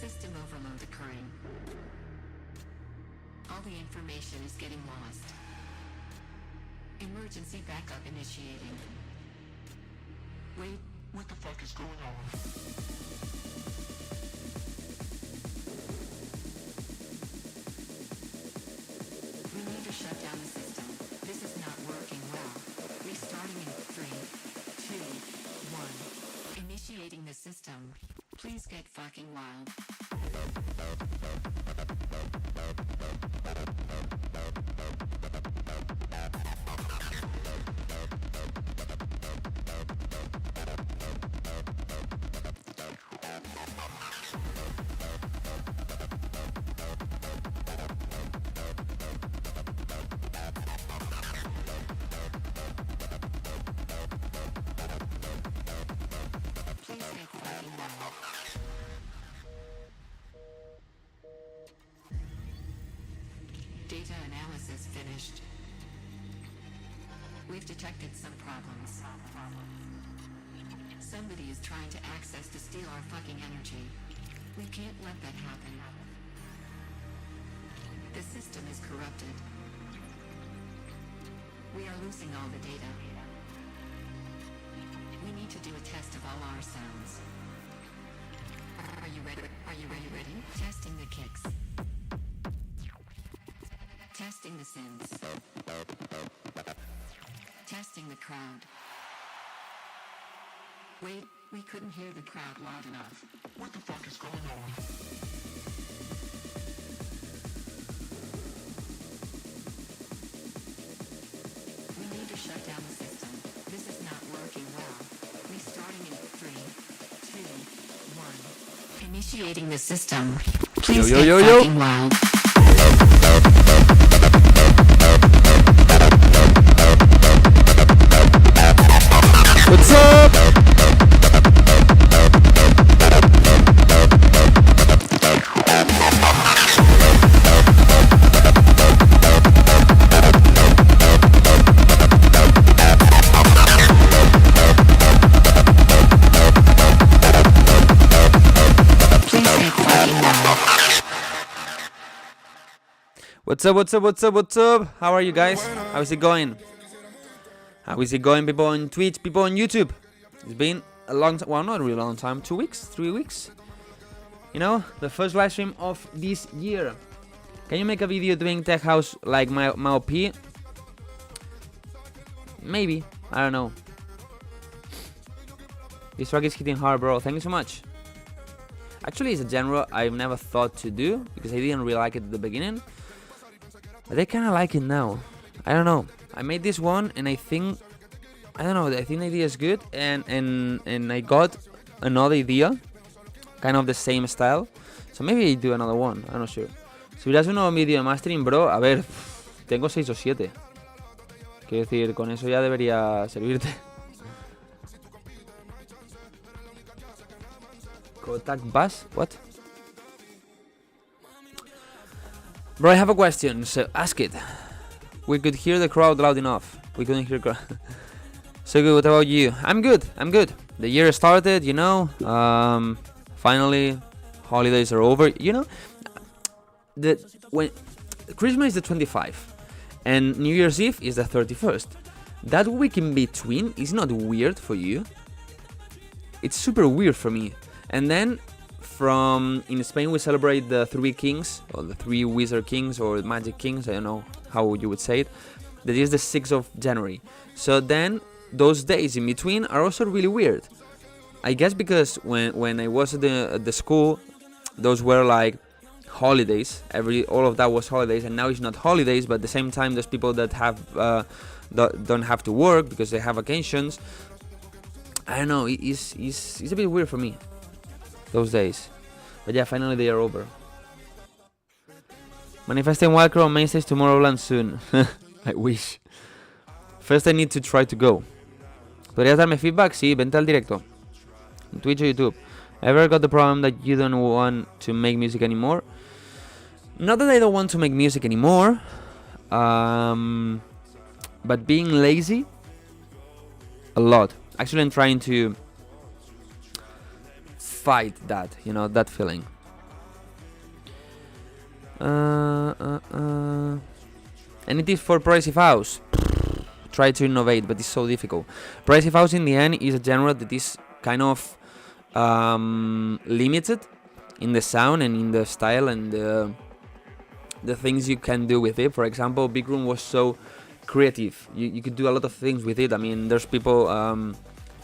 System overload occurring. All the information is getting lost. Emergency backup initiating. Wait, what the fuck is going on? We need to shut down the system. This is not working well. Restarting in 3, 2, 1. Initiating the system. Please get fucking wild. Please get fucking wild. Data analysis finished. We've detected some problems. Somebody is trying to access to steal our fucking energy. We can't let that happen. The system is corrupted. We are losing all the data. We need to do a test of all our sounds. Are you ready? Are you ready? Testing the kicks. Testing the synths. Testing the crowd. Wait, we couldn't hear the crowd loud enough. What the fuck is going on? We need to shut down the system. This is not working well. Restarting in 3, 2, 1. Initiating the system. Please get fucking wild. What's up? What's up? How are you guys? How is it going? How is it going, people on Twitch, people on YouTube? It's been a long time, well, not a really long time, 2 weeks, 3 weeks. You know, the first live stream of this year. Can you make a video doing tech house like my OP? Maybe, I don't know. This track is hitting hard, bro. Thank you so much. Actually, it's a genre I've never thought to do because I didn't really like it at the beginning. But I kind of like it now. I don't know. I made this one and I think the idea is good and I got another idea, kind of the same style. So maybe I do another one, I'm not sure. Si hubieras un nuevo vídeo de mastering, bro, a ver, tengo 6 o 7. Quiero decir, con eso ya debería servirte. Kotak Bass? What? Bro, I have a question, so ask it. We could hear the crowd loud enough. We couldn't hear crowd. So good, what about you? I'm good. The year started, you know. Finally, holidays are over. You know, when Christmas is the 25th and New Year's Eve is the 31st. That week in between is not weird for you. It's super weird for me. And then in Spain we celebrate the 3 kings, or the 3 wizard kings, or magic kings, I don't know how you would say it. That is the 6th of January. So then those days in between are also really weird. I guess because when I was at the school, those were like holidays. All of that was holidays, and now it's not holidays, but at the same time there's people that don't have to work because they have vacations. I don't know, it's a bit weird for me, those days. But yeah, finally they are over. Manifesting Wildcrow on main stage Tomorrowland soon. I wish. First I need to try to go. ¿Podrías darme feedback? Sí, vente al directo. On Twitch or YouTube. Ever got the problem that you don't want to make music anymore? Not that I don't want to make music anymore. But being lazy? A lot. Actually, I'm trying to fight that, that feeling. Any tips for progressive house? Try to innovate, but it's so difficult. Progressive house in the end is a genre that is kind of limited in the sound and in the style and the things you can do with it. For example, Big Room was so creative. You could do a lot of things with it. I mean, there's people.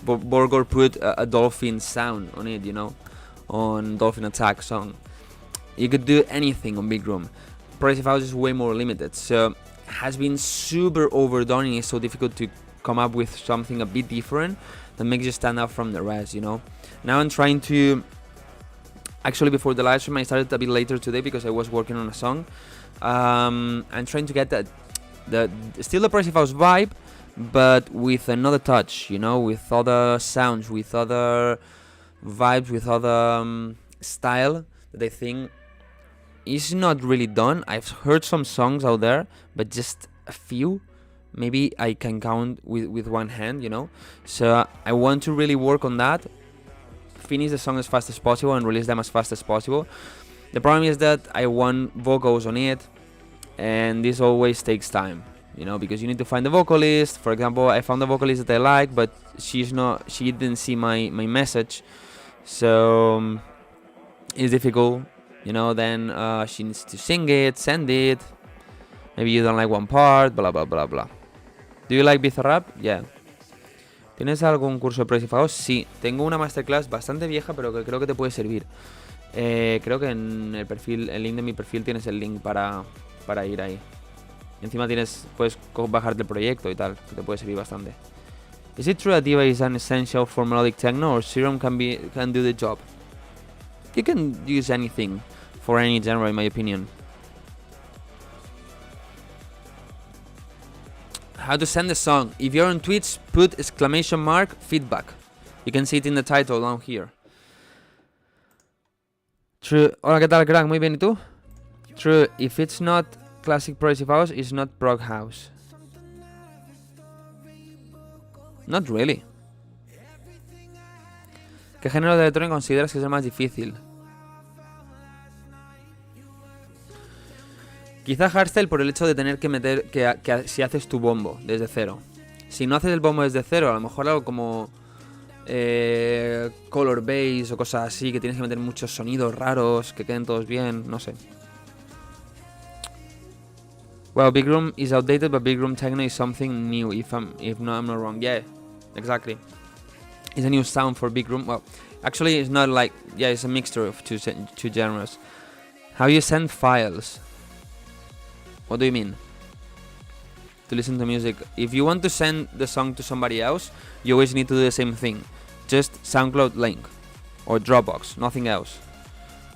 Borgor put a dolphin sound on it, you know, on Dolphin Attack song. You could do anything on Big Room. Progressive house is way more limited, so has been super overdone and it's so difficult to come up with something a bit different that makes you stand out from the rest, you know. Now I'm trying to, actually before the live stream I started a bit later today because I was working on a song. I'm trying to get the still the progressive house vibe, but with another touch, you know, with other sounds, with other vibes, with other style that I think is not really done. I've heard some songs out there, but just a few. Maybe I can count with one hand, you know. So I want to really work on that, finish the song as fast as possible and release them as fast as possible. The problem is that I want vocals on it, and this always takes time, you know, because you need to find the vocalist. For example, I found the vocalist that I like, but she didn't see my message, so it's difficult, you know. Then she needs to sing it, send it. Maybe you don't like one part, blah blah blah blah. Do you like Bizarrap? Yeah. ¿Tienes algún curso de Progressive House? Sí, tengo una masterclass bastante vieja, pero que creo que te puede servir. Creo que en el perfil, el link de mi perfil tienes el link para ir ahí. Encima puedes bajarte el proyecto y tal, que te puede servir bastante. Is it true that Diva is an essential for melodic techno, or Serum can do the job? You can use anything for any genre, in my opinion. How to send the song? If you're on Twitch, put !feedback. You can see it in the title down here. True. Hola, ¿qué tal, crack? Muy bien, ¿y tú? True. If it's not classic progressive house, it's not prog house. Not really. ¿Qué género de electrónica consideras que es el más difícil? Quizá hardstyle por el hecho de tener que meter que si haces tu bombo desde cero. Si no haces el bombo desde cero, a lo mejor algo como color bass o cosas así, que tienes que meter muchos sonidos raros, que queden todos bien, no sé. Well, Big Room is outdated, but Big Room techno is something new. I'm not wrong. Yeah, exactly. It's a new sound for Big Room. Well, actually, it's not like, yeah, it's a mixture of two genres. How you send files? What do you mean? To listen to music. If you want to send the song to somebody else, you always need to do the same thing. Just SoundCloud link or Dropbox, nothing else.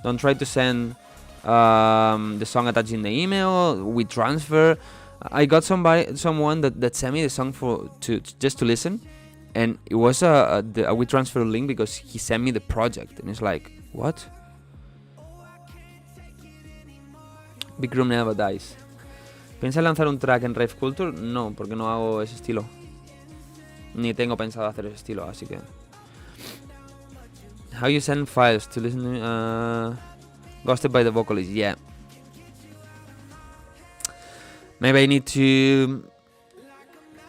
Don't try to send the song attached in the email with transfer. I got someone that sent me the song just to listen, and it was a WeTransfer link because he sent me the project, and it's like, what? Big Room never dies. ¿Piensas lanzar un track en Rave Culture? No, porque no hago ese estilo. Ni tengo pensado hacer ese estilo, así que... How you send files to listen to... Ghosted by the vocalist, yeah. Maybe I need to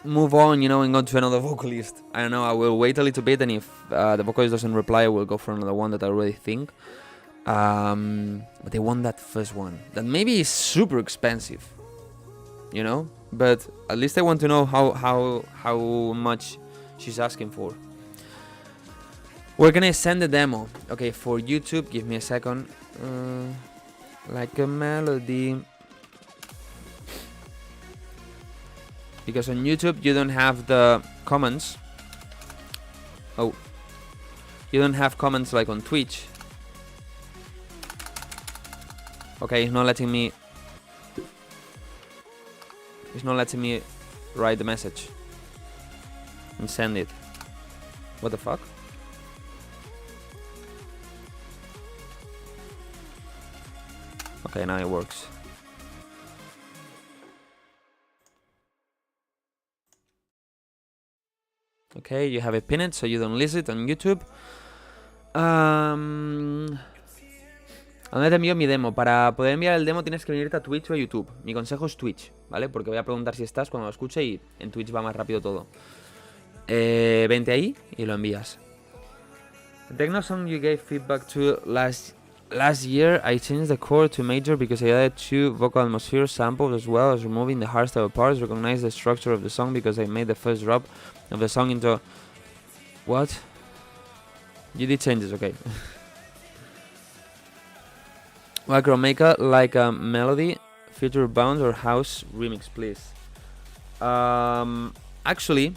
move on, you know, and go to another vocalist. I don't know, I will wait a little bit, and if the vocalist doesn't reply, I will go for another one that I already think. But I want that first one. That maybe is super expensive, you know? But at least I want to know how much she's asking for. Where can I send the demo? Okay, for YouTube, give me a second. Like a melody. Because on YouTube you don't have the comments. Oh, you don't have comments like on Twitch. Okay, it's not letting me write the message and send it. What the fuck? Okay, now it works. Okay, you have it pinned so you don't lose it on YouTube. ¿A dónde te envío mi demo? Para poder enviar el demo tienes que venirte a Twitch o a YouTube. Mi consejo es Twitch, ¿vale? Porque voy a preguntar si estás cuando lo escuche y en Twitch va más rápido todo. Vente ahí y lo envías. The techno song you gave feedback to last year, I changed the chord to major because I added 2 vocal atmosphere samples as well as removing the hardstyle parts. Recognize the structure of the song because I made the first drop of the song into... What? You did changes, okay. Wildcrow, make a like a melody, future bounce or house remix, please. Actually,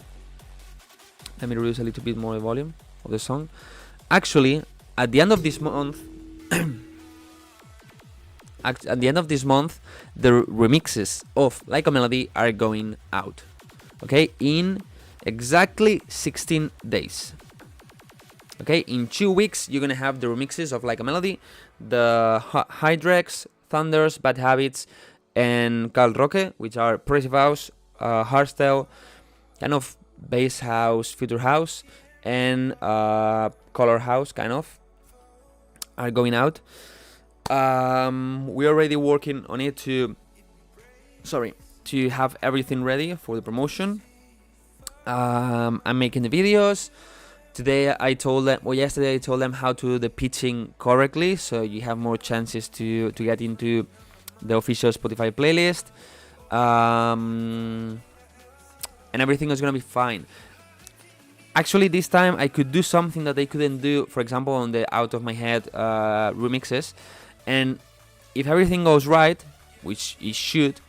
let me reduce a little bit more the volume of the song. Actually, at the end of this month, the remixes of Like a Melody are going out. Okay, in exactly 16 days. Okay, in 2 weeks you're gonna have the remixes of Like a Melody, the Hydrex, Thunders, Bad Habits, and Carl Roque, which are progressive house, hardstyle, kind of bass house, future house, and color house, kind of, are going out. We're already working on it to have everything ready for the promotion. I'm making the videos. Yesterday I told them how to do the pitching correctly, so you have more chances to get into the official Spotify playlist. And everything is gonna be fine. Actually, this time I could do something that they couldn't do, for example, on the out of my head remixes. And if everything goes right, which it should,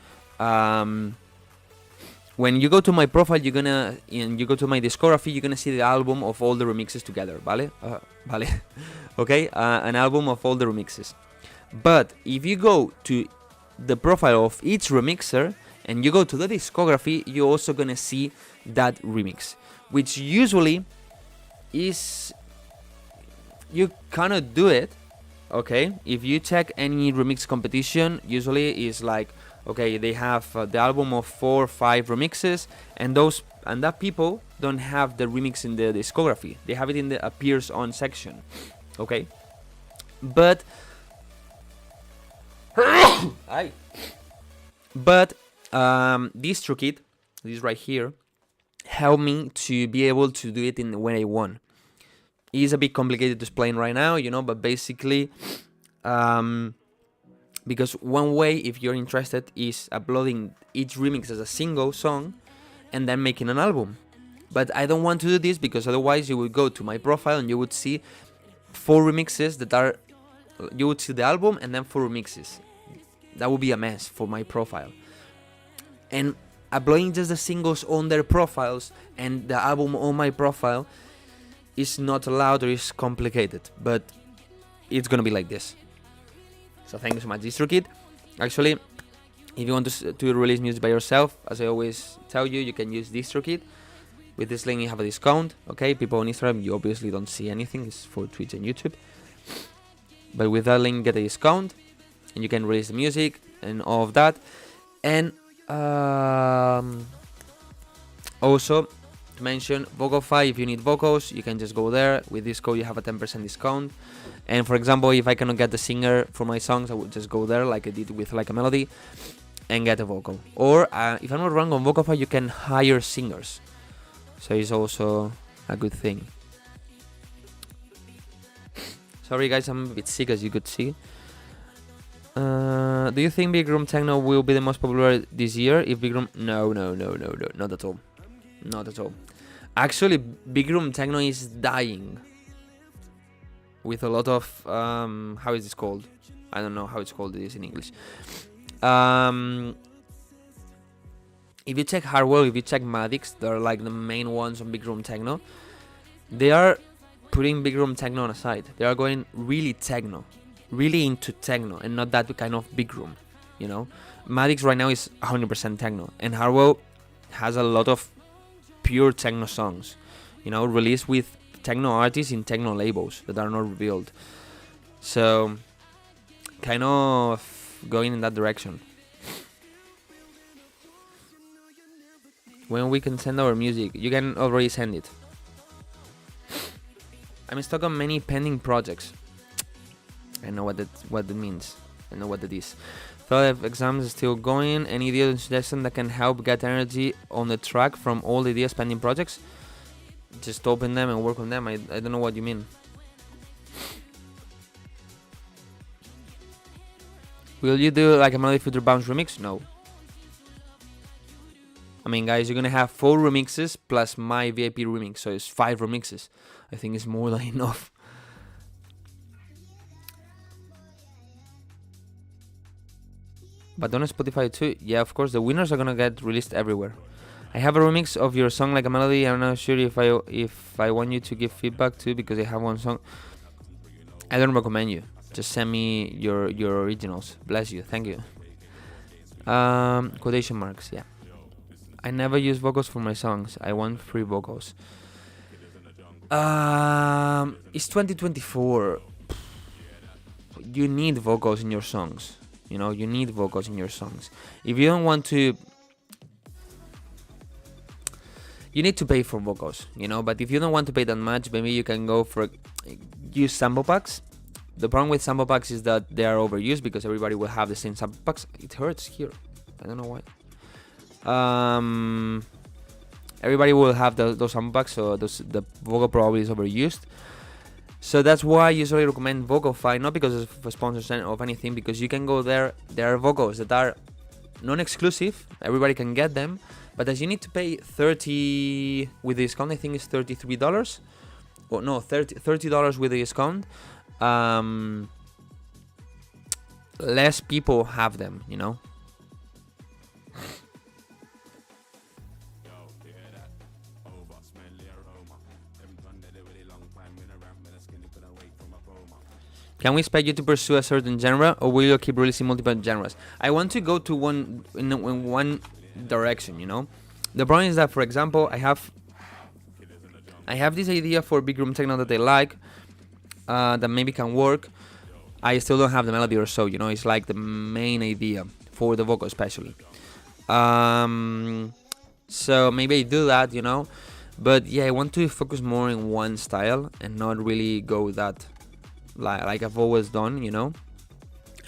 when you go to my profile, you go to my discography, you're gonna see the album of all the remixes together, ¿vale? Vale. Okay, an album of all the remixes. But if you go to the profile of each remixer and you go to the discography, you're also gonna see that remix, which usually is, you cannot do it. Okay, if you check any remix competition, usually is like, okay, they have the album of 4 or 5 remixes, and that people don't have the remix in the discography. They have it in the appears on section. Okay, but this TrueKit, this right here, help me to be able to do it in the way I want. It's a bit complicated to explain right now, but basically, because one way, if you're interested, is uploading each remix as a single song and then making an album. But I don't want to do this because otherwise you would go to my profile and you would see 4 remixes you would see the album and then 4 remixes. That would be a mess for my profile. And uploading just the singles on their profiles and the album on my profile is not allowed, or is complicated, but it's gonna be like this. So thank you so much, DistroKid. Actually, if you want to release music by yourself, as I always tell you, you can use DistroKid. With this link you have a discount. Okay, people on Instagram, you obviously don't see anything, it's for Twitch and YouTube, but with that link you get a discount and you can release the music and all of that. And also to mention, Vocalfy, if you need vocals, you can just go there. With this code you have a 10% discount. And for example, if I cannot get the singer for my songs, I would just go there like I did with Like a Melody and get a vocal. Or if I'm not wrong, on Vocalfy you can hire singers, so it's also a good thing. Sorry guys, I'm a bit sick, as you could see. Do you think Big Room Techno will be the most popular this year? If Big Room... No, not at all. Not at all. Actually, Big Room Techno is dying. With a lot of... how is this called? I don't know how it's called this in English. If you check Hardwell, if you check Madix, they're like the main ones on Big Room Techno. They are putting Big Room Techno on a side. They are going really techno. Really into techno and not that kind of big room, Madix right now is 100% techno, and Harwell has a lot of pure techno songs, released with techno artists in techno labels that are not revealed. So, kind of going in that direction. When we can send our music, you can already send it. I'm stuck on many pending projects. I know what that means. I know what that is. Thought exams is still going. Any idea or suggestion that can help get energy on the track from all the ideas pending projects? Just open them and work on them. I don't know what you mean. Will you do like a Melody Future Bounce remix? No. I mean, guys, you're gonna have 4 remixes plus my VIP remix, so it's 5 remixes. I think it's more than enough. But on Spotify too? Yeah, of course, the winners are gonna get released everywhere. I have a remix of your song Like a Melody. I'm not sure if I want you to give feedback too, because I have one song. I don't recommend you. Just send me your originals. Bless you. Thank you. Quotation marks. Yeah. I never use vocals for my songs. I want free vocals. It's 2024. You need vocals in your songs. You know, you need vocals in your songs. If you don't want to, you need to pay for vocals, you know. But if you don't want to pay that much, maybe you can go for use sample packs. The problem with sample packs is that they are overused because everybody will have the same sample packs. It hurts here. I don't know why. Everybody will have those sample packs, so the vocal probably is overused. So that's why I usually recommend Vocalfy, not because of a sponsor of anything, because you can go there. There are vocals that are non-exclusive. Everybody can get them, but as you need to pay 30 with the discount, I think it's $33. Or no, $30 with the discount. Less people have them, you know. Can we expect you to pursue a certain genre, or will you keep releasing multiple genres? I want to go to one in one direction, you know. The problem is that, for example, I have this idea for big room techno that I like, that maybe can work. I still don't have the melody or so, you know. It's like the main idea for the vocal, especially. So maybe I do that, you know. But yeah, I want to focus more in one style and not really go that. Like I've always done, you know.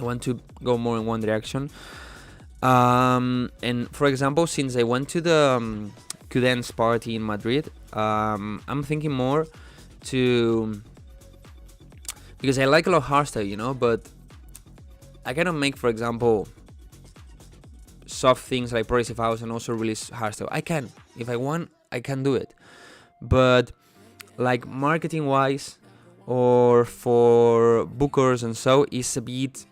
I want to go more in one direction. And for example, since I went to the Q-Dance party in Madrid, I'm thinking more to, because I like a lot of hardstyle, you know, but I cannot make, for example, soft things like progressive house and also release hardstyle. I can, if I want, I can do it. But like marketing wise, or for bookers and so, is a bit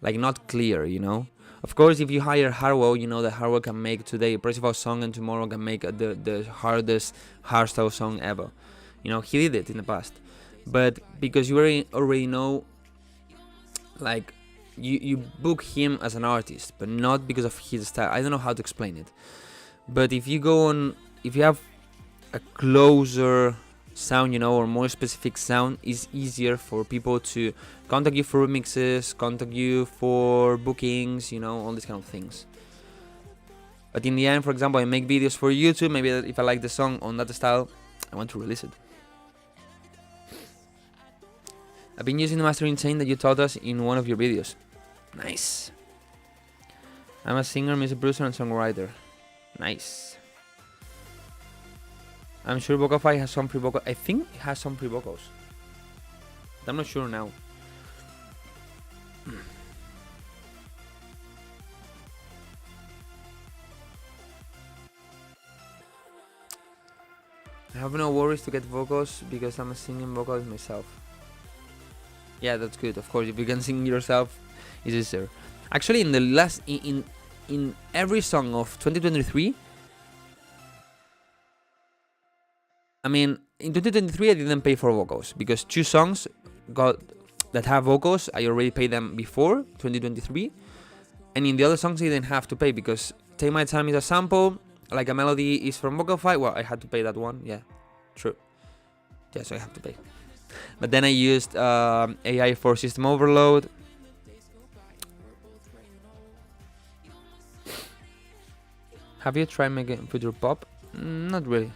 like not clear, you know. Of course, if you hire Harwell, you know that Harwell can make today a progressive song and tomorrow can make the hardest hardstyle song ever. You know, he did it in the past. But because you already know, like, you book him as an artist, but not because of his style. I don't know how to explain it. But if you go on, if you have a closer sound, you know, or more specific sound, is easier for people to contact you for remixes, contact you for bookings, you know, all these kind of things. But in the end, for example, I make videos for YouTube. Maybe if I like the song on that style, I want to release it. I've been using the mastering chain that you taught us in one of your videos. Nice. I'm a singer, music producer, and songwriter. Nice. I'm sure Vocalfy has some pre-vocals. I think it has some pre-vocals. I'm not sure now. I have no worries to get vocals because I'm a singing vocalist myself. Yeah, that's good. Of course, if you can sing yourself, it's easier. Actually, in the last in every song of 2023. I mean, in 2023 I didn't pay for vocals because 2 songs that have vocals, I already paid them before 2023, and in the other songs I didn't have to pay because Take My Time is a sample, Like a Melody is from Vocalfy. Well, I had to pay that one. Yeah, true. Yeah, so I have to pay. But then I used AI for System Overload. Have you tried making future pop? Not really.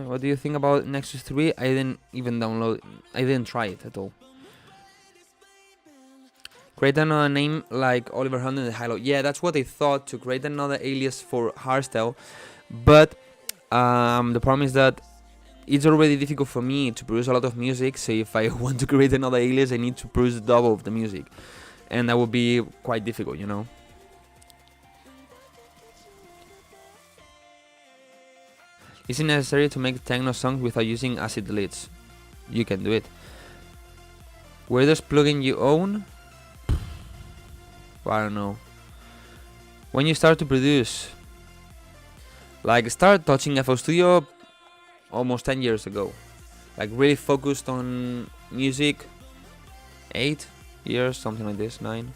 What do you think about Nexus 3? I didn't even download. I didn't try it at all. Create another name like Oliver Hunt in the Hilo. Yeah, that's what I thought, to create another alias for hardstyle. But the problem is that it's already difficult for me to produce a lot of music. So if I want to create another alias, I need to produce double of the music. And that would be quite difficult, you know. Is it necessary to make techno songs without using acid deletes? You can do it. Weirdest plugin you own? I don't know. When you start to produce, like start touching FL Studio almost 10 years ago. Like really focused on music, 8 years, something like this, 9.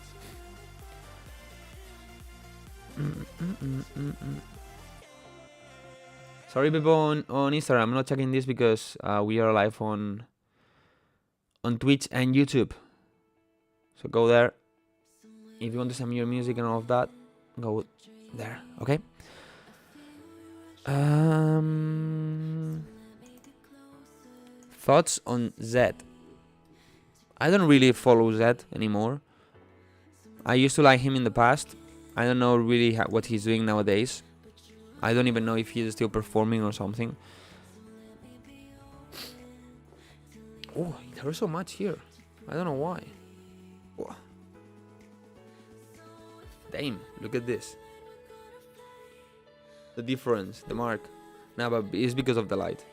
Sorry people on Instagram, I'm not checking this because we are live on Twitch and YouTube. So go there. If you want to send me your music and all of that, go there, okay? Thoughts on Zed? I don't really follow Zed anymore. I used to like him in the past. I don't know really what he's doing nowadays. I don't even know if he's still performing or something. Oh, there's so much here. I don't know why. Whoa. Damn, look at this. The difference, the mark. Nah, but it's because of the light.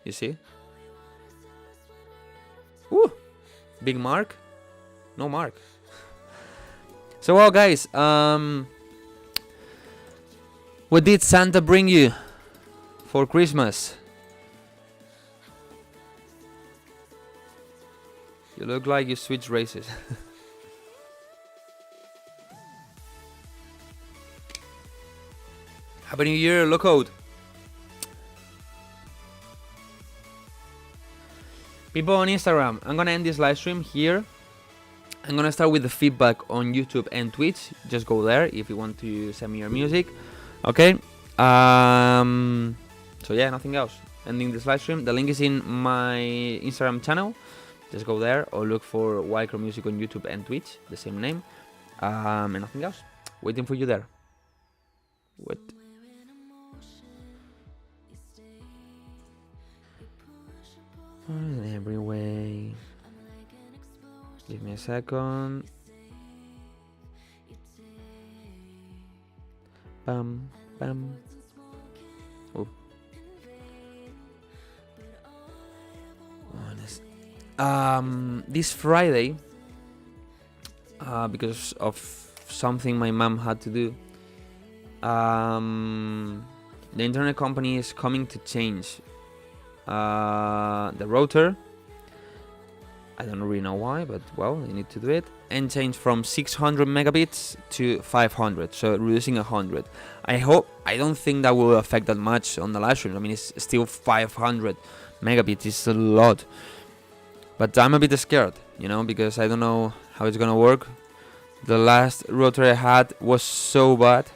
You see? Ooh! Big mark? No mark. So, well, guys, what did Santa bring you for Christmas? You look like you switched races. Happy New Year, Lookout! People on Instagram, I'm gonna end this live stream here. I'm gonna start with the feedback on YouTube and Twitch. Just go there if you want to send me your music. Okay. So yeah, nothing else. Ending this live stream. The link is in my Instagram channel. Just go there or look for Wildcrow Music on YouTube and Twitch, the same name. And nothing else. Waiting for you there. What? In every way. Give me a second. Bam, bam. Oh. Honest. This Friday, because of something my mom had to do, the internet company is coming to change the router. I don't really know why, but well, they need to do it, and change from 600 megabits to 500, so reducing 100. I don't think that will affect that much on the live stream. I mean, it's still 500 megabits, it's a lot. But I'm a bit scared, you know, because I don't know how it's gonna work. The last router I had was so bad,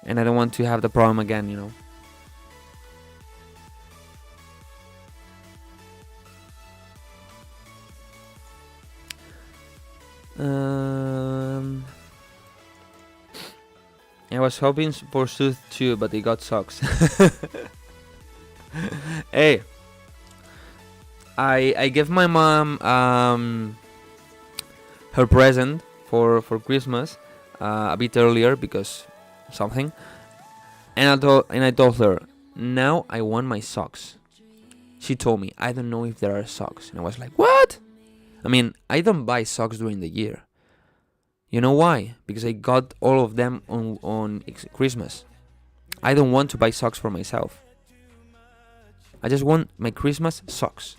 and I don't want to have the problem again, you know. I was hoping for Sooth too, but it got socks. Hey, I gave my mom her present for Christmas a bit earlier because something, and I told her, now I want my socks. She told me, I don't know if there are socks, and I was like, what? I mean, I don't buy socks during the year. You know why? Because I got all of them on Christmas. I don't want to buy socks for myself. I just want my Christmas socks.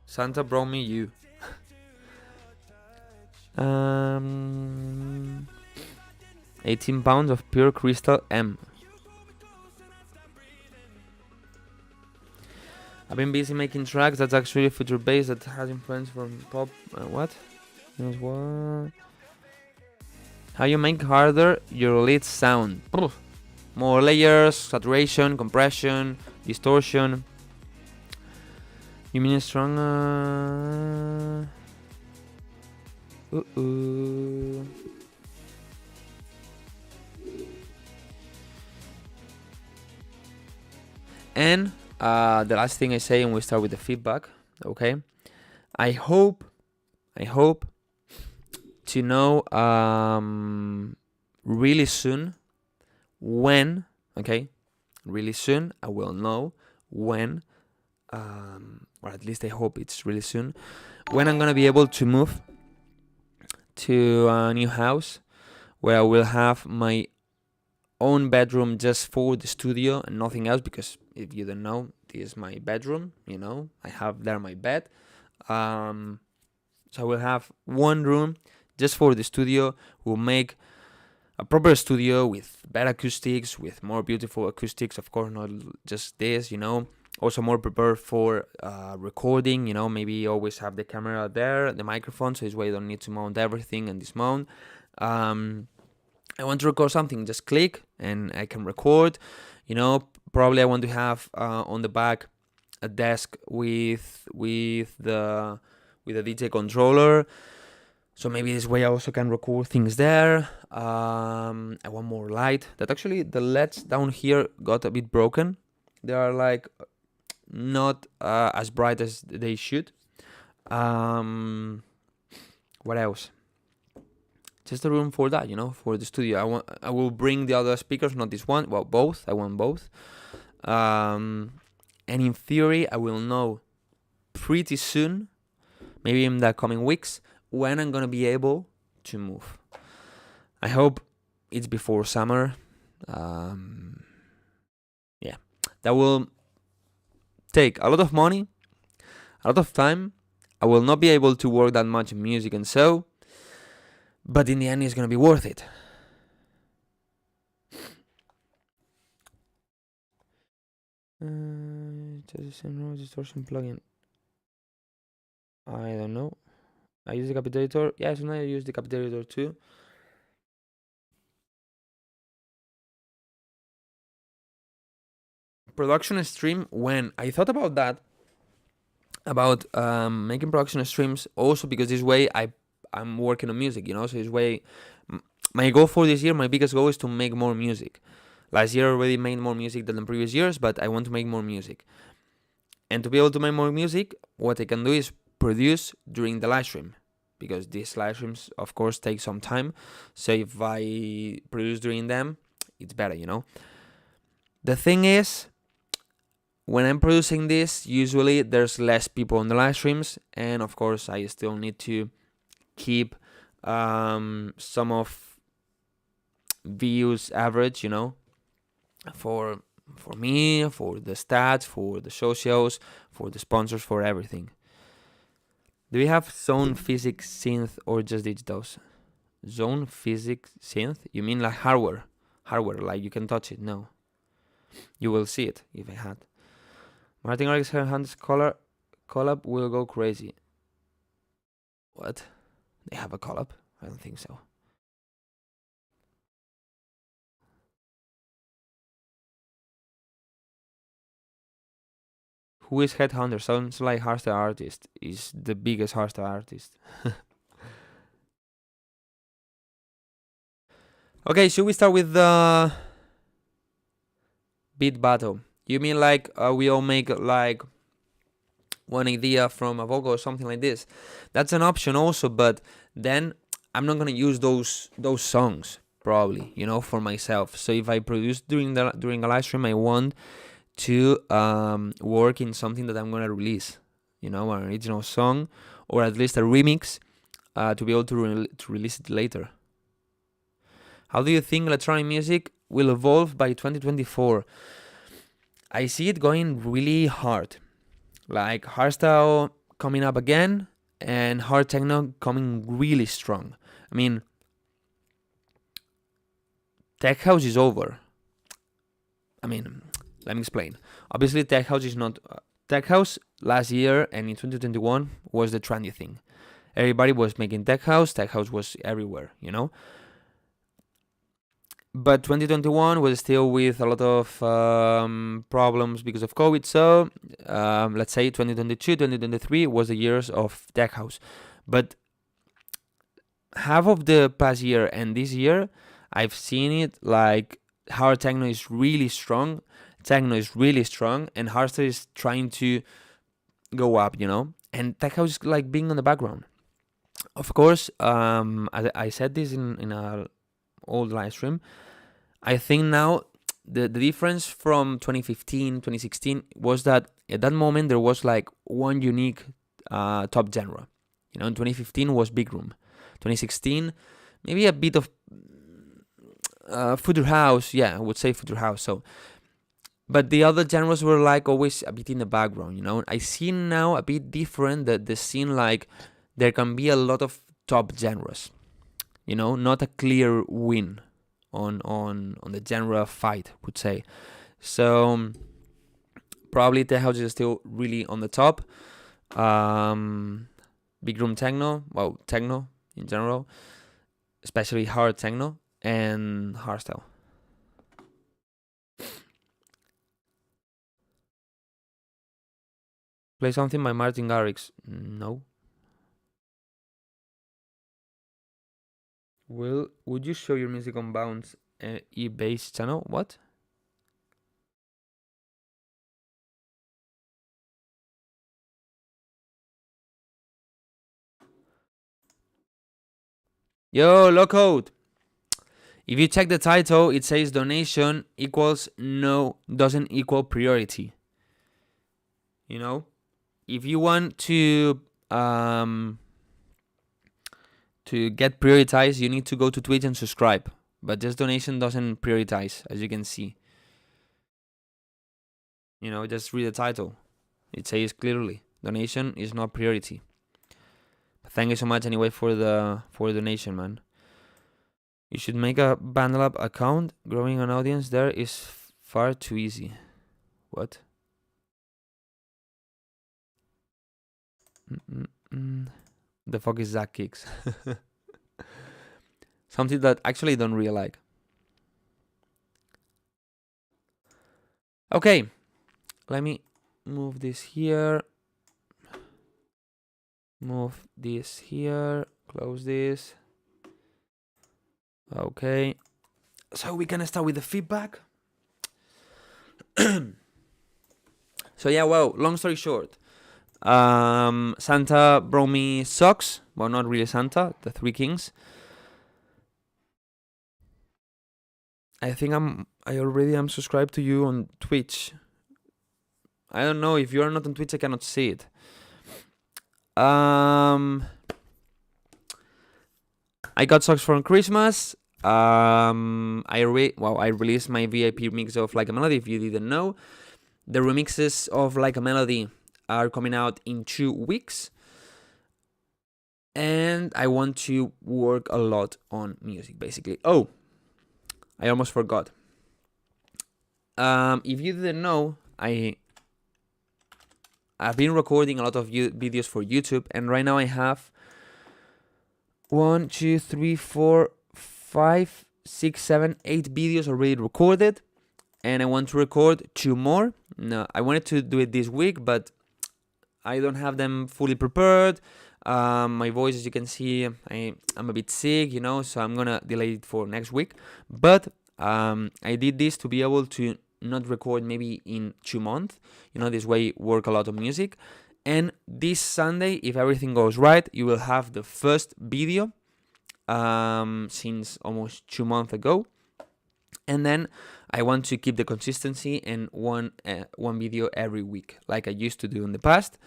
Santa brought me you. 18 pounds of pure crystal M. I've been busy making tracks that's actually future based, that has influence from pop. What? What? How you make harder your lead sound? more layers, saturation, compression, distortion. You mean stronger? And the last thing I say, and we start with the feedback. Okay, I hope to know really soon when. Okay, really soon I will know when, or at least I hope it's really soon, when I'm gonna be able to move to a new house where I will have my own bedroom just for the studio and nothing else, because if you don't know, this is my bedroom, I have there my bed. So I will have one room just for the studio. We'll make a proper studio with better acoustics, with more beautiful acoustics, of course, not just this, also more prepared for recording, maybe always have the camera there, the microphone, so this way you don't need to mount everything and dismount. I want to record something, just click and I can record. Probably I want to have on the back a desk with the DJ controller, so maybe this way I also can record things there. I want more light. That actually the LEDs down here got a bit broken. They are like not as bright as they should. What else? Just a room for that, for the studio. I will bring the other speakers, not this one. Well, both. I want both. And in theory, I will know pretty soon, maybe in the coming weeks, when I'm gonna be able to move. I hope it's before summer. Yeah, that will take a lot of money, a lot of time. I will not be able to work that much in music and so, but in the end it's gonna be worth it. Distortion plugin. I don't know. I use the Decapitator. Yeah, sometimes I use the Decapitator too. Production stream, when I thought about that, about making production streams also, because this way I'm working on music, so this way my goal for this year, my biggest goal is to make more music. Last year I already made more music than the previous years, but I want to make more music. And to be able to make more music, what I can do is produce during the live stream, because these live streams of course take some time. So if I produce during them, it's better, The thing is, when I'm producing this, usually there's less people on the live streams, and of course I still need to keep some of views average, for me, for the stats, for the socials, for the sponsors, for everything. Do we have zone physics synth or just digitals? Zone physics synth? You mean like hardware, like you can touch it? No, you will see it if I had. Martin Garrix's Hands collab will go crazy. What? They have a collab? I don't think so. Who is Headhunter? Sounds like hardstyle artist. Is the biggest hardstyle artist. Okay, should we start with the beat battle? You mean like we all make like one idea from a vocal or something like this? That's an option also, but then I'm not gonna use those songs probably, for myself. So if I produce during a live stream, I want to work in something that I'm gonna release, an original song or at least a remix to be able to release it later. How do you think electronic music will evolve by 2024? I see it going really hard, like hardstyle coming up again and hard techno coming really strong. I mean, tech house is over. I mean, let me explain. Obviously, tech house is not... tech house last year and in 2021 was the trendy thing. Everybody was making tech house was everywhere, But 2021 was still with a lot of problems because of COVID. So let's say 2022, 2023 was the years of tech house. But half of the past year and this year, I've seen it like hard techno is really strong, techno is really strong, and hardstyle is trying to go up, and tech house is like being on the background. Of course, I said this in a old live stream. I think now the difference from 2015, 2016 was that at that moment there was like one unique top genre. In 2015 was big room. 2016, maybe a bit of future house. Yeah, I would say future house. So, but the other genres were like always a bit in the background. I see now a bit different that the scene, like there can be a lot of top genres. Not a clear win on the genre fight, would say. So probably tech house is still really on the top. Big room techno, techno in general, especially hard techno and hardstyle. Play something by Martin Garrix. No. Would you show your music on Bounce e-bass channel? What? Yo, Loco. If you check the title, it says donation equals no, doesn't equal priority. If you want to get prioritized, you need to go to Twitch and subscribe. But just donation doesn't prioritize, as you can see. Just read the title. It says clearly, donation is not priority. But thank you so much anyway for the donation, man. You should make a BandLab account. Growing an audience there is far too easy. What? The fuck is Zach Kicks? Something that actually don't really like. Okay, let me move this here. Move this here. Close this. Okay. So we can start with the feedback. So yeah, well, long story short. Santa brought me socks. Well, not really Santa, the Three Kings. I think I already am subscribed to you on Twitch. I don't know, if you are not on Twitch, I cannot see it. I got socks for Christmas. I released my VIP remix of Like a Melody. If you didn't know, the remixes of Like a Melody are coming out in 2 weeks, and I want to work a lot on music, basically. Oh, I almost forgot. If you didn't know, I've been recording a lot of videos for YouTube, and right now I have 1, 2, 3, 4, 5, 6, 7, 8 videos already recorded, and I want to record 2 more. No, I wanted to do it this week, but I don't have them fully prepared. My voice, as you can see, I'm a bit sick, so I'm gonna delay it for next week. But I did this to be able to not record maybe in 2 months. This way work a lot of music. And this Sunday, if everything goes right, you will have the first video since almost 2 months ago. And then I want to keep the consistency and one video every week, like I used to do in the past.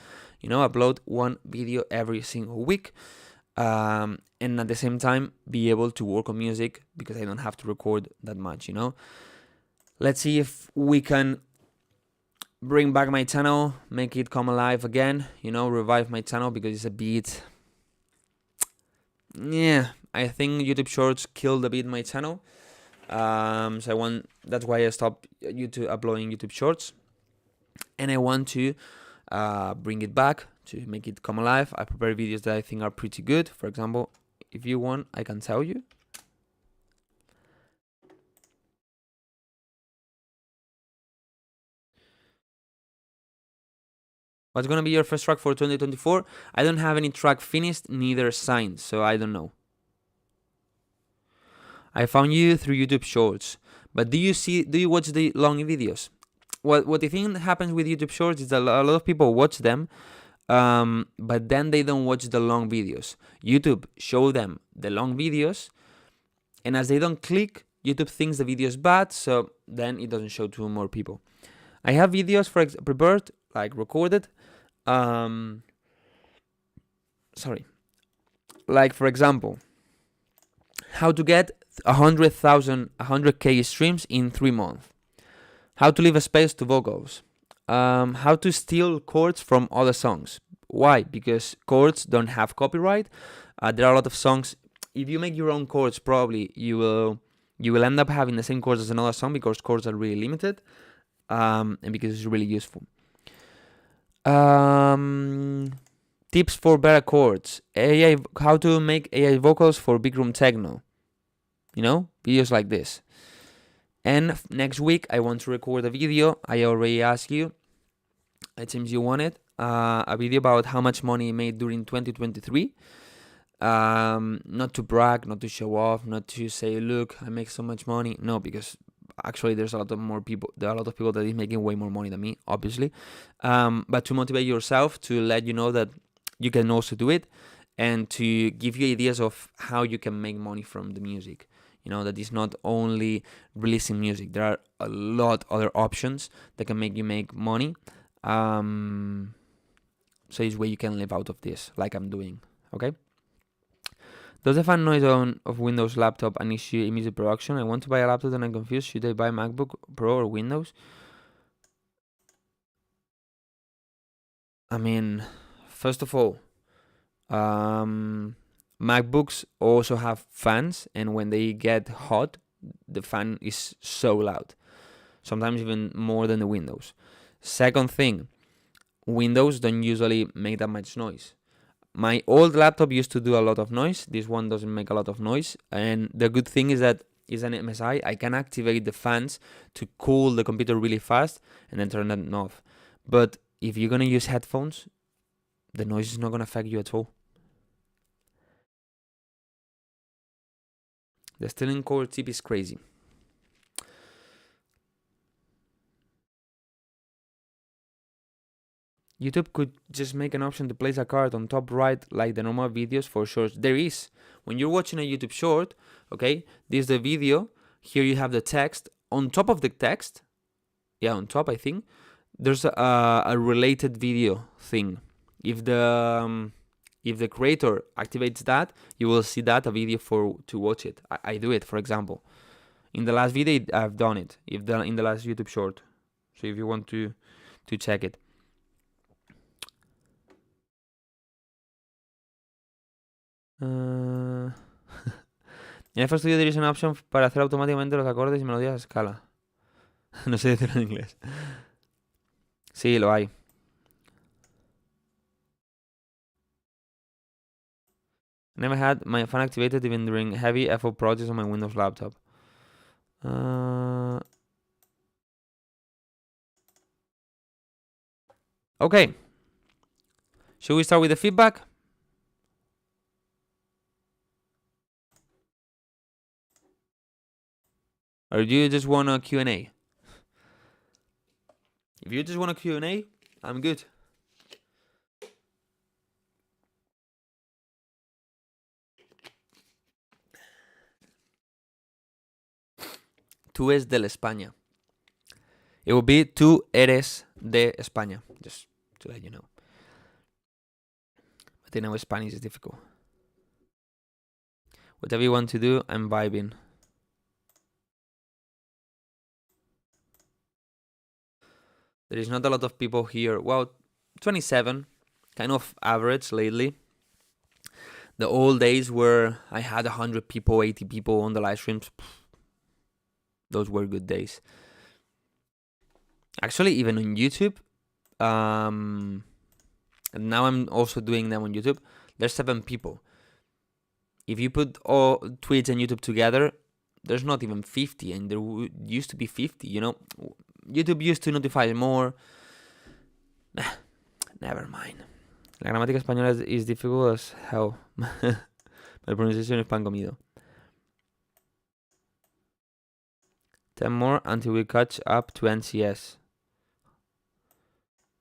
Upload 1 video every single week. And at the same time, be able to work on music because I don't have to record that much, Let's see if we can bring back my channel, make it come alive again, revive my channel because it's a bit... Yeah, I think YouTube Shorts killed a bit my channel. That's why I stopped uploading YouTube Shorts. And I want to bring it back to make it come alive. I prepare videos that I think are pretty good. For example, if you want, I can tell you. What's gonna be your first track for 2024? I don't have any track finished, neither signed, so I don't know. I found you through YouTube Shorts, but do you watch the long videos? What the thing that happens with YouTube Shorts is that a lot of people watch them, but then they don't watch the long videos. YouTube show them the long videos, and as they don't click, YouTube thinks the video is bad, so then it doesn't show to more people. I have videos prepared, like recorded. Like for example, how to get 100K streams in 3 months. How to leave a space to vocals. How to steal chords from other songs. Why? Because chords don't have copyright. There are a lot of songs. If you make your own chords, probably you will end up having the same chords as another song because chords are really limited, and because it's really useful. Tips for better chords. How to make AI vocals for big room techno. Videos like this. And next week I want to record a video. I already asked you. It seems you want it. A video about how much money I made during 2023. Not to brag, not to show off, not to say, look, I make so much money. No, because actually there's a lot of people that is making way more money than me, obviously. But to motivate yourself, to let you know that you can also do it, and to give you ideas of how you can make money from the music. That is not only releasing music. There are a lot other options that can make you make money. So it's where you can live out of this, like I'm doing. Okay. Does the fan noise of Windows laptop an issue in music production? I want to buy a laptop and I'm confused. Should I buy MacBook Pro or Windows? I mean, first of all, MacBooks also have fans, and when they get hot, the fan is so loud. Sometimes even more than the Windows. Second thing, Windows don't usually make that much noise. My old laptop used to do a lot of noise. This one doesn't make a lot of noise. And the good thing is that it's an MSI. I can activate the fans to cool the computer really fast and then turn them off. But if you're going to use headphones, the noise is not going to affect you at all. The stealing core tip is crazy. YouTube could just make an option to place a card on top right like the normal videos for shorts. There is. When you're watching a YouTube short, okay, this is the video. Here you have the text. On top of the text, on top I think, there's a related video thing. If the creator activates that, you will see that a video to watch it. I do it, for example. In the last video, I've done it. In the last YouTube short. So if you want to check it. En FL Studio there is an option para hacer automáticamente los acordes y melodías a escala. No sé decirlo en inglés. Sí, lo hay. Never had my fan activated even during heavy FO projects on my Windows laptop. Okay. Should we start with the feedback? Or do you just want a Q&A? If you just want a Q&A, I'm good. Tú es de España. It will be tú eres de España. Just to let you know. But I know Spanish is difficult. Whatever you want to do, I'm vibing. There is not a lot of people here. Well, 27, kind of average lately. The old days where I had 100 people, 80 people on the live streams. Those were good days. Actually, even on YouTube, and now I'm also doing them on YouTube, there's 7 people. If you put all Twitch and YouTube together, there's not even 50, and there used to be 50, YouTube used to notify more. Never mind. La gramática española is difficult as hell. My pronunciation is pan comido. 10 more until we catch up to NCS.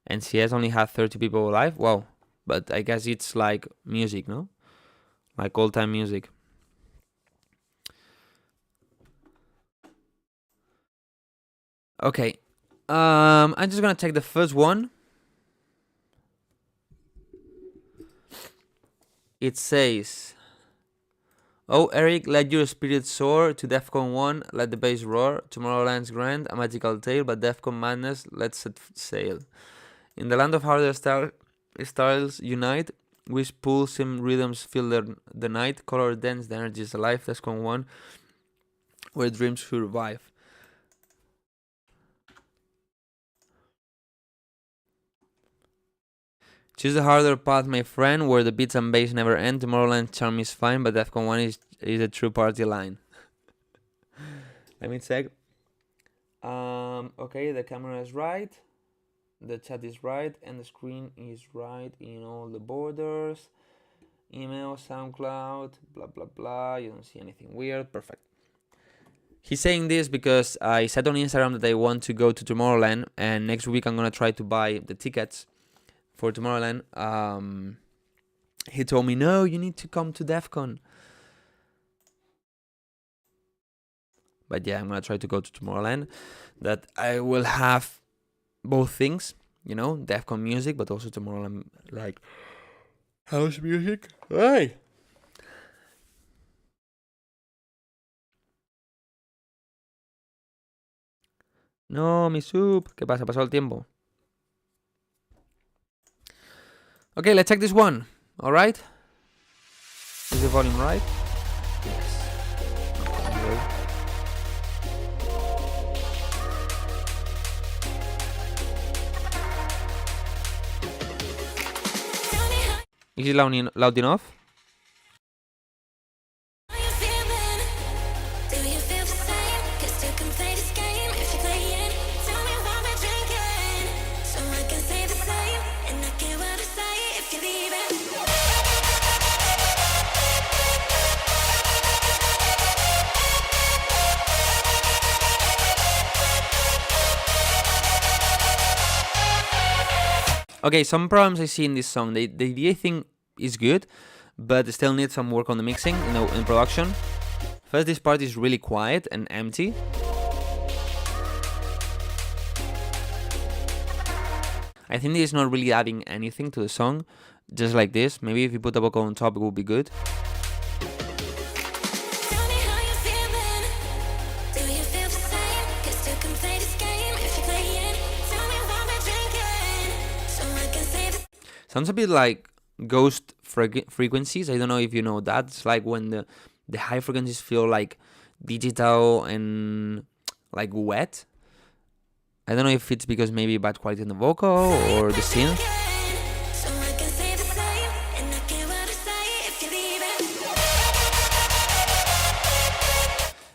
NCS only had 30 people alive? Wow. But I guess it's like music, no? Like old-time music. Okay. I'm just gonna take the first one. It says, "Oh, Eric, let your spirit soar to DEFCON 1, let the bass roar. Tomorrowland's grand, a magical tale, but DEFCON madness, let's set sail. In the land of harder styles unite, which pulsing rhythms fill the night, color dance, the energy is alive, DEFCON 1, where dreams survive." Choose the harder path, my friend, where the beats and bass never end. Tomorrowland's charm is fine, but DEFCON 1 is a true party line. Let me check. Okay, the camera is right, the chat is right, and the screen is right in all the borders. Email, SoundCloud, blah, blah, blah. You don't see anything weird. Perfect. He's saying this because I said on Instagram that I want to go to Tomorrowland, and next week I'm going to try to buy the tickets for Tomorrowland. He told me, no, you need to come to DEFCON. But yeah, I'm gonna try to go to Tomorrowland. That I will have both things, you know, DEFCON music, but also Tomorrowland like house music. Hey. No, mi soup. ¿Qué pasa? Pasó el tiempo. Okay, let's check this one. All right. Is the volume right? Yes. Is it loud enough? Okay, some problems I see in this song. The idea thing is good, but still needs some work on the mixing, in production. First, this part is really quiet and empty. I think this is not really adding anything to the song, just like this. Maybe if you put a vocal on top, it would be good. Sounds a bit like ghost frequencies. I don't know if you know that. It's like when the high frequencies feel like digital and like wet. I don't know if it's because maybe bad quality in the vocal or the synth.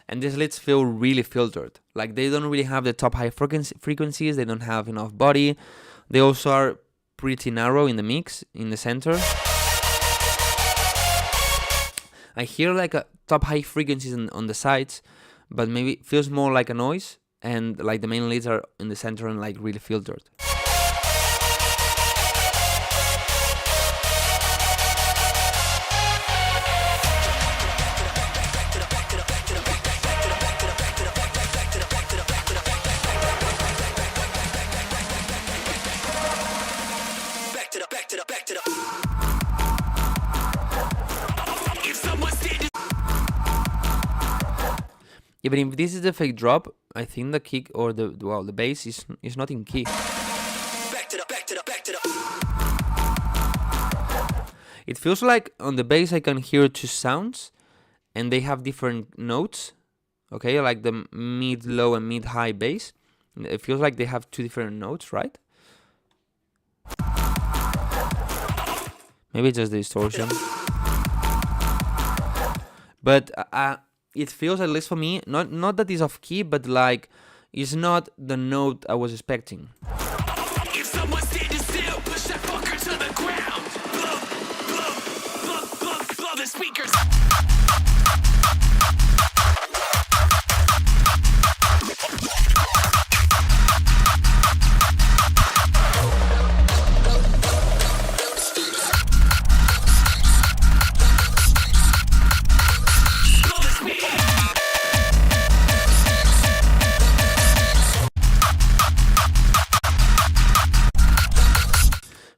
And these leads feel really filtered. Like they don't really have the top high frequencies. They don't have enough body. They also are pretty narrow in the mix, in the center. I hear like a top high frequencies on the sides, but maybe it feels more like a noise, and like the main leads are in the center and like really filtered. Even if this is a fake drop, I think the kick or the bass is not in key. It feels like on the bass I can hear two sounds, and they have different notes. Okay, like the mid low and mid high bass. It feels like they have two different notes, right? Maybe just the distortion. But it feels, at least for me, not that it's off key, but like it's not the note I was expecting. Someone standing still, push that fucker to the ground. Blow, blow, blow, blow, blow the speakers.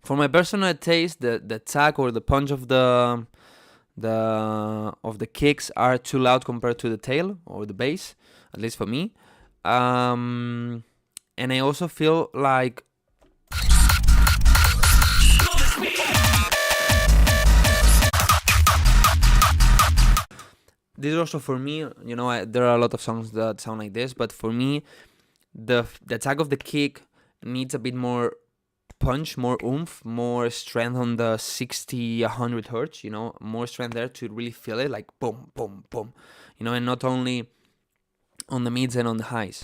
For my personal taste, the attack or the punch of the kicks are too loud compared to the tail or the bass, at least for me. And I also feel like this is also for me, you know, there are a lot of songs that sound like this, but for me, the attack of the kick needs a bit more punch, more oomph, more strength on the 60, 100 hertz, you know, more strength there to really feel it, like boom, boom, boom, you know, and not only on the mids and on the highs.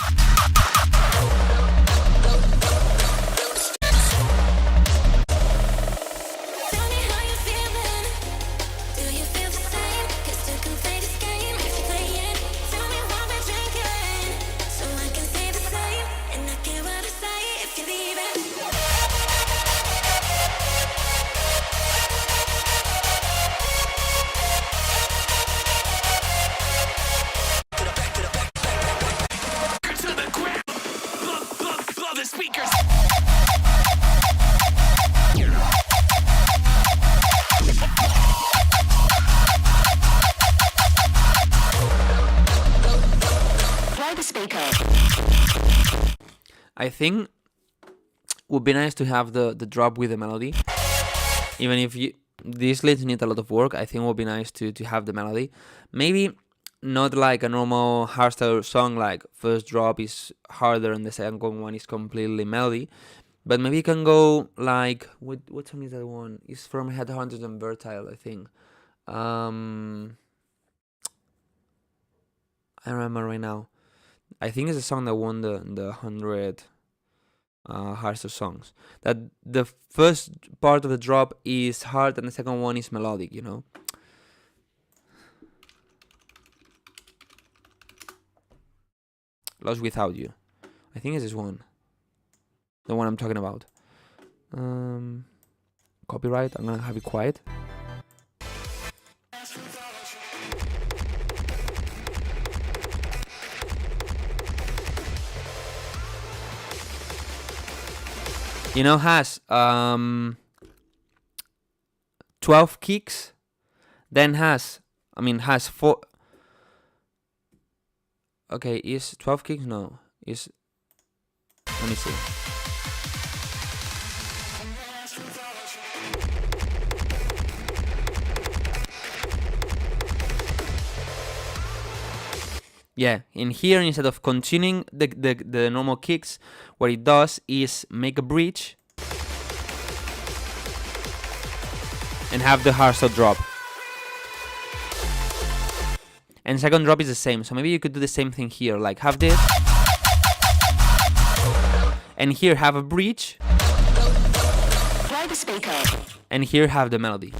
I think would be nice to have the drop with the melody. Even if these leads need a lot of work, I think it would be nice to have the melody. Maybe not like a normal hardstyle song, like first drop is harder and the second one is completely melody. But maybe you can go like, what song is that one? It's from Headhunters and Vertile, I think. I don't remember right now. I think it's a song that won the 100 hardstyle songs. That the first part of the drop is hard and the second one is melodic, you know. Lost Without You. I think it's this one. The one I'm talking about. Copyright. I'm gonna have it quiet. You know, has 12 kicks, then has 4. Okay, is 12 kicks? No, is, let me see. Yeah, in here, instead of continuing the normal kicks, what it does is make a bridge and have the hardstyle drop. And second drop is the same, so maybe you could do the same thing here, like have this, and here have a bridge, and here have the melody.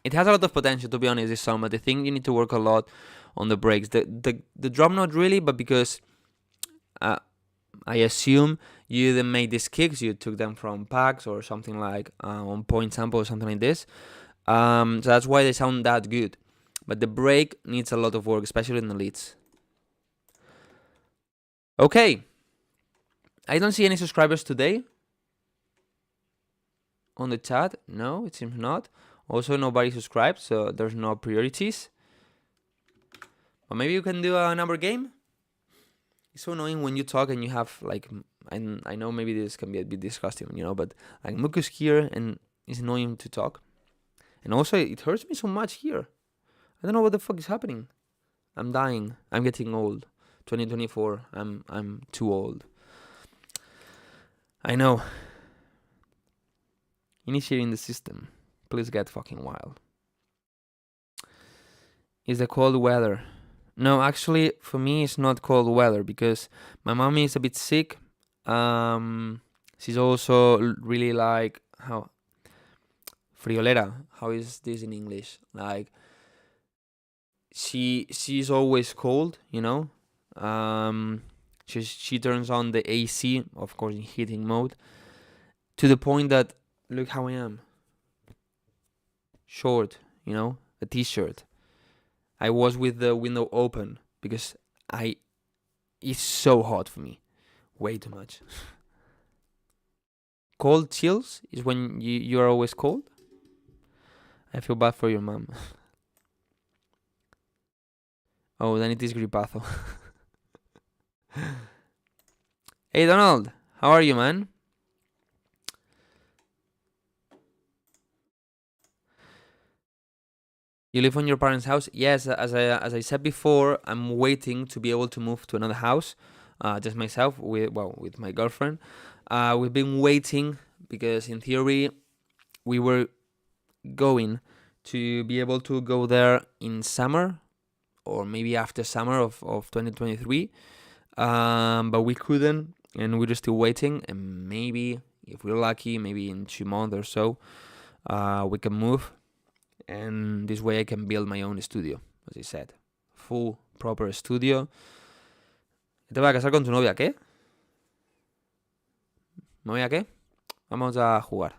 It has a lot of potential, to be honest, this song, but I think you need to work a lot on the breaks. The drum, not really, but because I assume you then made these kicks, you took them from packs or something like on point sample or something like this. So that's why they sound that good. But the break needs a lot of work, especially in the leads. Okay. I don't see any subscribers today on the chat. No, it seems not. Also, nobody subscribed, so there's no priorities. Or maybe you can do another game. It's so annoying when you talk and you have like, and I know maybe this can be a bit disgusting, you know, but like Muku's here and it's annoying to talk. And also, it hurts me so much here. I don't know what the fuck is happening. I'm dying. I'm getting old. 2024. I'm too old. I know. Initiating the system. Please get fucking wild. Is the cold weather? No, actually, for me, it's not cold weather because my mommy is a bit sick. She's also really like how friolera. How is this in English? Like she's always cold, you know. She turns on the AC, of course, in heating mode, to the point that look how I am. Short, you know, a t-shirt. I was with the window open because it's so hot for me. Way too much. Cold chills is when you are always cold. I feel bad for your mom. Oh, then it is gripazo. Hey Donald, how are you, man? You live on your parents' house? Yes, as I said before, I'm waiting to be able to move to another house. Just myself with my girlfriend. We've been waiting because in theory we were going to be able to go there in summer or maybe after summer of 2023. But we couldn't, and we're still waiting, and maybe if we're lucky, maybe in 2 months or so, we can move, and this way I can build my own studio, as I said. Full, proper studio. ¿Te vas a casar con tu novia, qué? ¿Novia qué? Vamos a jugar.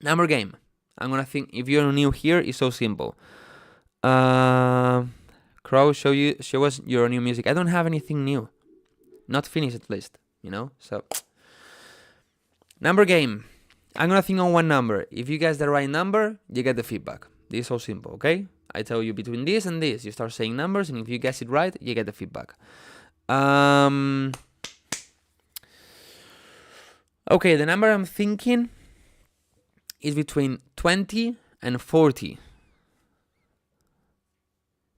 Number game. I'm gonna think, if you're new here, it's so simple. Crow, show us your new music. I don't have anything new. Not finished at least, you know? So, number game. I'm gonna think on one number. If you guess the right number, you get the feedback. This is so simple, okay? I tell you between this and this. You start saying numbers, and if you guess it right, you get the feedback. Okay, the number I'm thinking is between 20 and 40.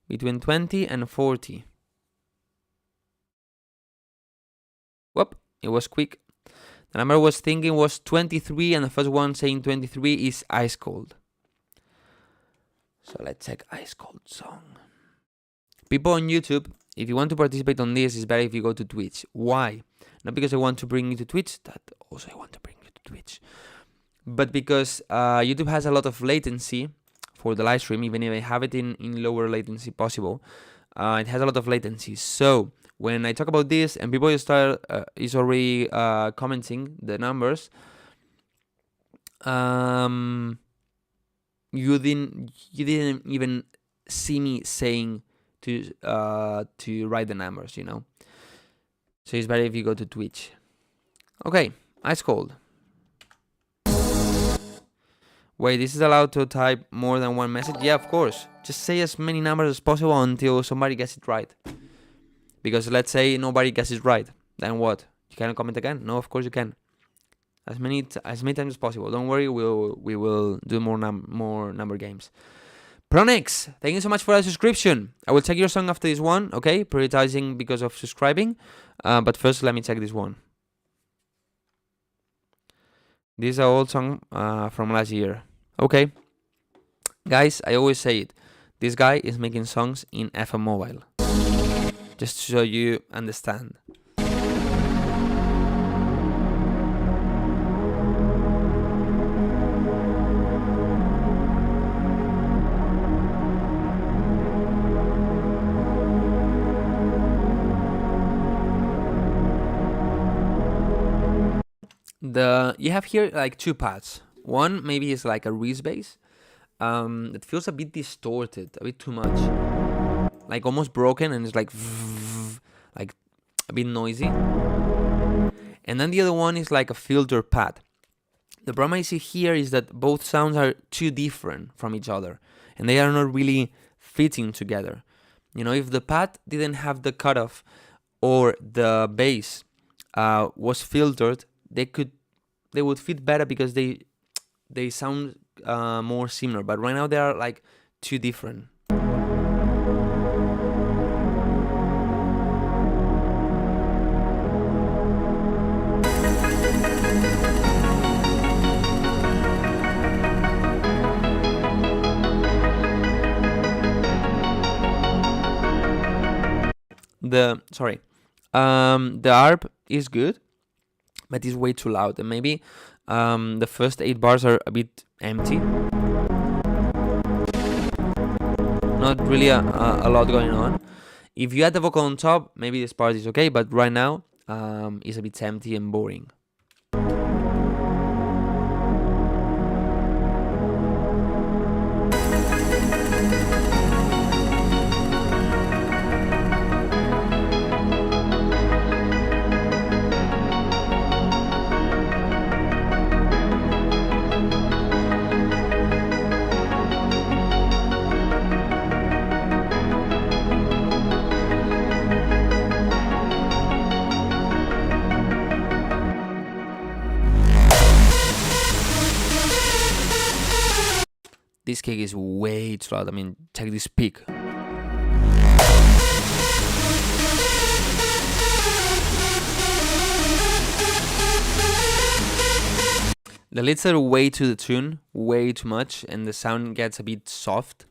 Between 20 and 40. Whoop, it was quick. The number I was thinking was 23, and the first one saying 23 is Ice Cold. So let's check Ice Cold song. People on YouTube, if you want to participate on this, it's better if you go to Twitch. Why? Not because I want to bring you to Twitch, that also I want to bring you to Twitch. But because YouTube has a lot of latency for the live stream, even if I have it in lower latency possible. It has a lot of latency. So when I talk about this and people is already commenting the numbers, you didn't even see me saying to write the numbers, you know. So it's better if you go to Twitch. Okay, Ice Cold. Wait, this is allowed to type more than one message? Yeah, of course. Just say as many numbers as possible until somebody gets it right. Because let's say nobody gets it right. Then what? You cannot comment again? No, of course you can. As many times as possible. Don't worry, we will do more number games. Pronex, thank you so much for the subscription. I will check your song after this one, okay? Prioritizing because of subscribing. But first, let me check this one. This is an old song from last year. Okay. Guys, I always say it. This guy is making songs in FM Mobile. Just so you understand. You have here like 2 pads. One maybe is like a Reese bass. That feels a bit distorted, a bit too much, like almost broken, and it's like a bit noisy. And then the other one is like a filter pad. The problem I see here is that both sounds are too different from each other, and they are not really fitting together. You know, if the pad didn't have the cutoff or the bass was filtered, they would fit better because they sound more similar. But right now they are like too different. the ARP is good, but it's way too loud, and maybe the first 8 bars are a bit empty. Not really a lot going on. If you add the vocal on top, maybe this part is okay, but right now it's a bit empty and boring. This kick is way too loud. I mean, check this peak. The leads are way to the tune, way too much, and the sound gets a bit soft.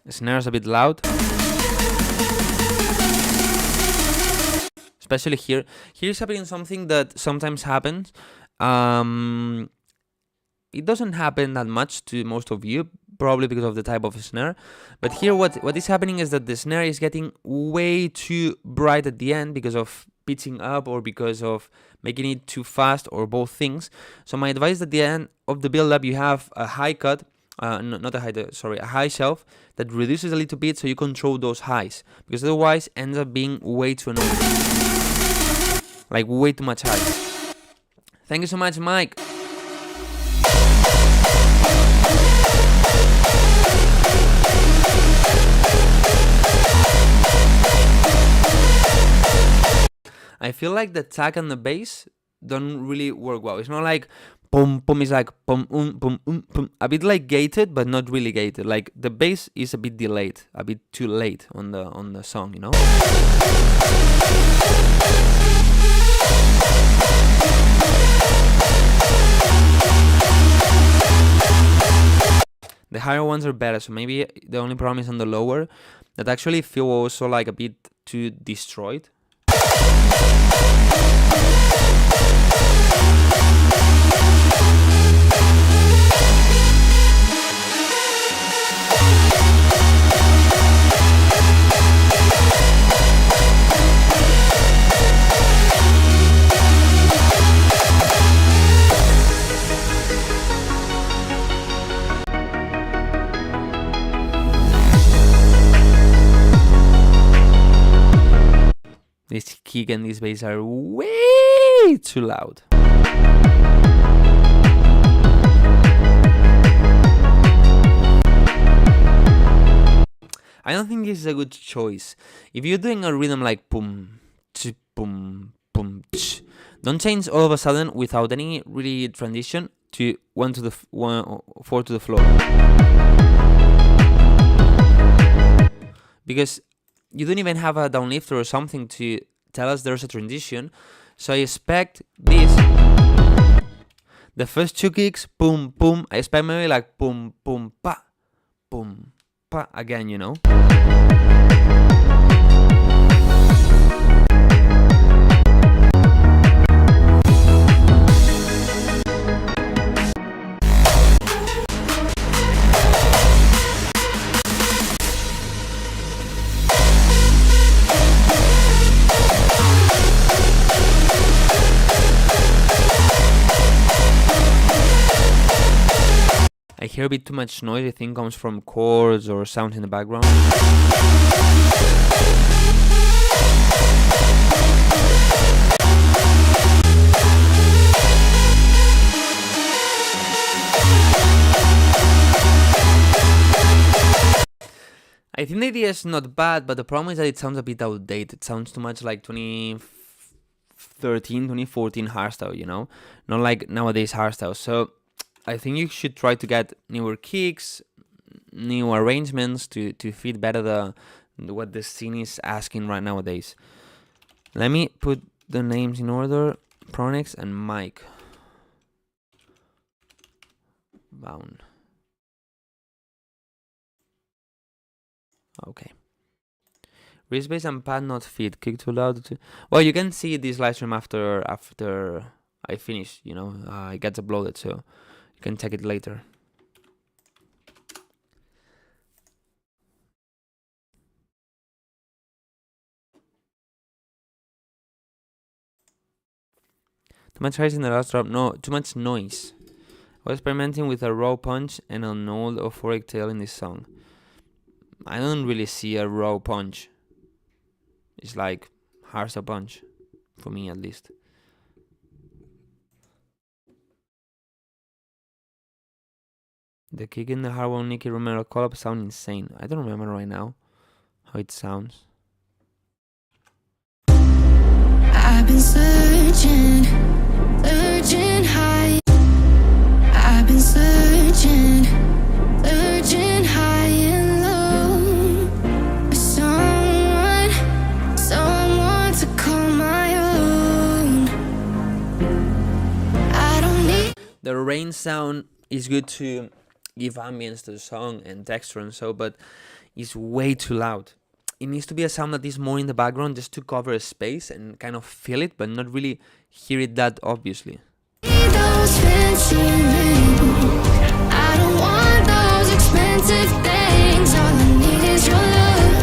The snare's a bit loud. Especially here. Here's happening something that sometimes happens. It doesn't happen that much to most of you, probably because of the type of snare. But here what is happening is that the snare is getting way too bright at the end because of pitching up or because of making it too fast, or both things. So my advice at the end of the build-up, you have a high cut, not a high, sorry, a high shelf that reduces a little bit so you control those highs, because otherwise ends up being way too annoying. Like way too much highs. Thank you so much, Mike. I feel like the tag and the bass don't really work well. It's not like pum pum, it's like pum pum pum. A bit like gated, but not really gated. Like the bass is a bit delayed, a bit too late on the song, you know? The higher ones are better, so maybe the only problem is on the lower, that actually feel also like a bit too destroyed. This kick and this bass are way too loud. I don't think this is a good choice. If you're doing a rhythm like pum, ch, pum, pum, ch, don't change all of a sudden without any really transition to 4 to the floor. Because you don't even have a downlifter or something to tell us there's a transition. So I expect this. The first 2 kicks, boom, boom. I expect maybe like boom, boom, pa, boom, pa again, you know? I hear a bit too much noise. I think comes from chords or sounds in the background. I think the idea is not bad, but the problem is that it sounds a bit outdated. It sounds too much like 2013, 2014 hardstyle, you know? Not like nowadays hardstyle. So I think you should try to get newer kicks, new arrangements to fit better what the scene is asking right nowadays. Let me put the names in order. Pronex and Mike. Bound. Okay. Wrist base and pad not fit. Kick too loud. Well, you can see this live stream after I finish. You know, it gets uploaded, so you can check it later. Too much highs in the last drop. No, too much noise. I was experimenting with a raw punch and an old euphoric tail in this song. I don't really see a raw punch. It's like harsh a punch, for me at least. The kick in the hard Nicky Romero collab sound insane. I don't remember right now how it sounds. I've been searching high. I've been searching high and low for someone to call my own. I don't need. The rain sound is good to give ambience to the song and texture and so, but it's way too loud. It needs to be a sound that is more in the background just to cover a space and kind of feel it, but not really hear it that obviously. Those fancy rings. I don't want those expensive things. All I need is your love.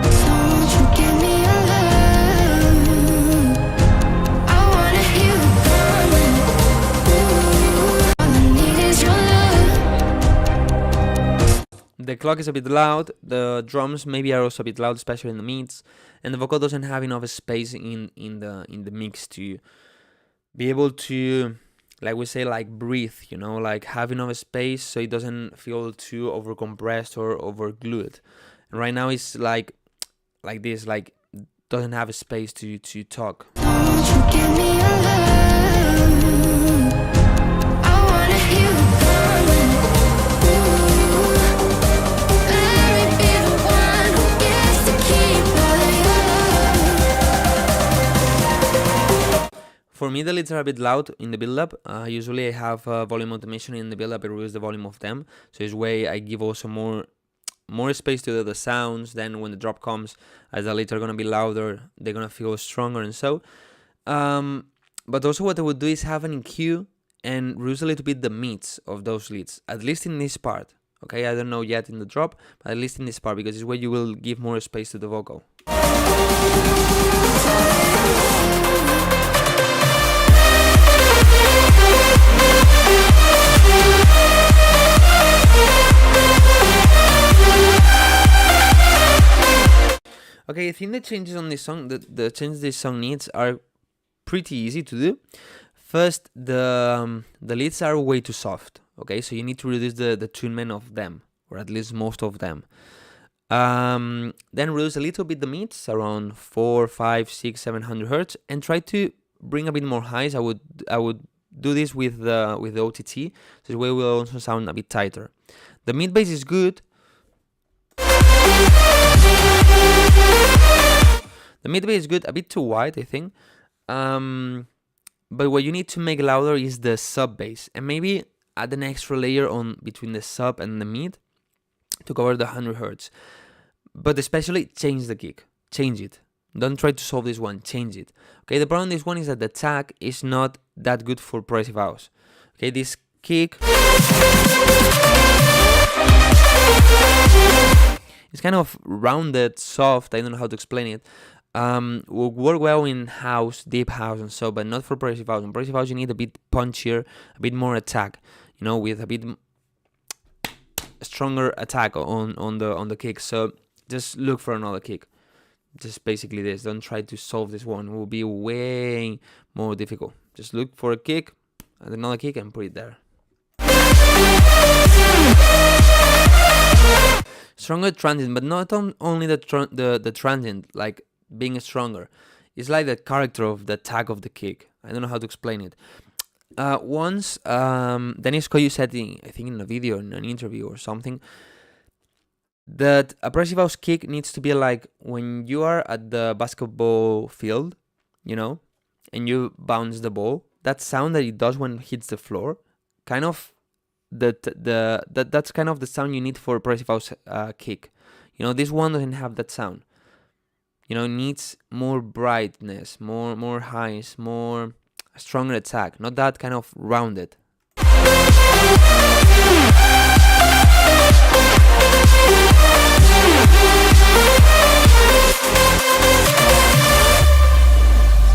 So won't you give me your love? I wanna hear it coming. Ooh, all I need is your love. The clock is a bit loud, the drums maybe are also a bit loud, especially in the mids, and the vocal doesn't have enough space in the mix to be able to, like we say, like breathe, you know, like have enough space so it doesn't feel too overcompressed or overglued. And right now it's like this, like doesn't have a space to talk. So won't you give me your love? I wanna hear it coming. Ooh, let me be the one who gets to keep all of your love. For me, the leads are a bit loud in the build-up. Usually I have volume automation in the build-up, I reduce the volume of them. So this way I give also more space to the sounds. Then when the drop comes, as the leads are going to be louder, they're going to feel stronger and so. But also what I would do is have an EQ and reduce a little bit the mids of those leads, at least in this part. Okay, I don't know yet in the drop, but at least in this part, because this way you will give more space to the vocal. Okay, I think the changes on this song, the changes this song needs are pretty easy to do. First, the leads are way too soft. Okay, so you need to reduce the tunement of them, or at least most of them. Then reduce a little bit the mids, around 4, 5, 6, 700 hertz, and try to bring a bit more highs. I would do this with the OTT. This way will also sound a bit tighter. The mid bass is good. The mid bass is good, a bit too wide, I think. But what you need to make louder is the sub bass, and maybe add an extra layer on between the sub and the mid to cover the 100 hertz. But especially change the kick, change it. Don't try to solve this one, change it. Okay, the problem with this one is that the tag is not that good for progressive house. Okay, this kick is kind of rounded, soft, I don't know how to explain it. Will work well in house, deep house and so, but not for progressive house. In progressive house you need a bit punchier, a bit more attack, you know, with a bit stronger attack on the kick. So just look for another kick. Just basically this. Don't try to solve this one. It will be way more difficult. Just look for a kick and another kick and put it there. Stronger transient, but not only the transient, like being stronger. It's like the character of the tag of the kick. I don't know how to explain it. Once Dennis Koyu said, I think in a video, in an interview or something, that a progressive house kick needs to be like when you are at the basketball field, you know, and you bounce the ball. That sound that it does when it hits the floor, kind of that's kind of the sound you need for a progressive house kick. You know, this one doesn't have that sound. You know, it needs more brightness, more highs, more stronger attack, not that kind of rounded.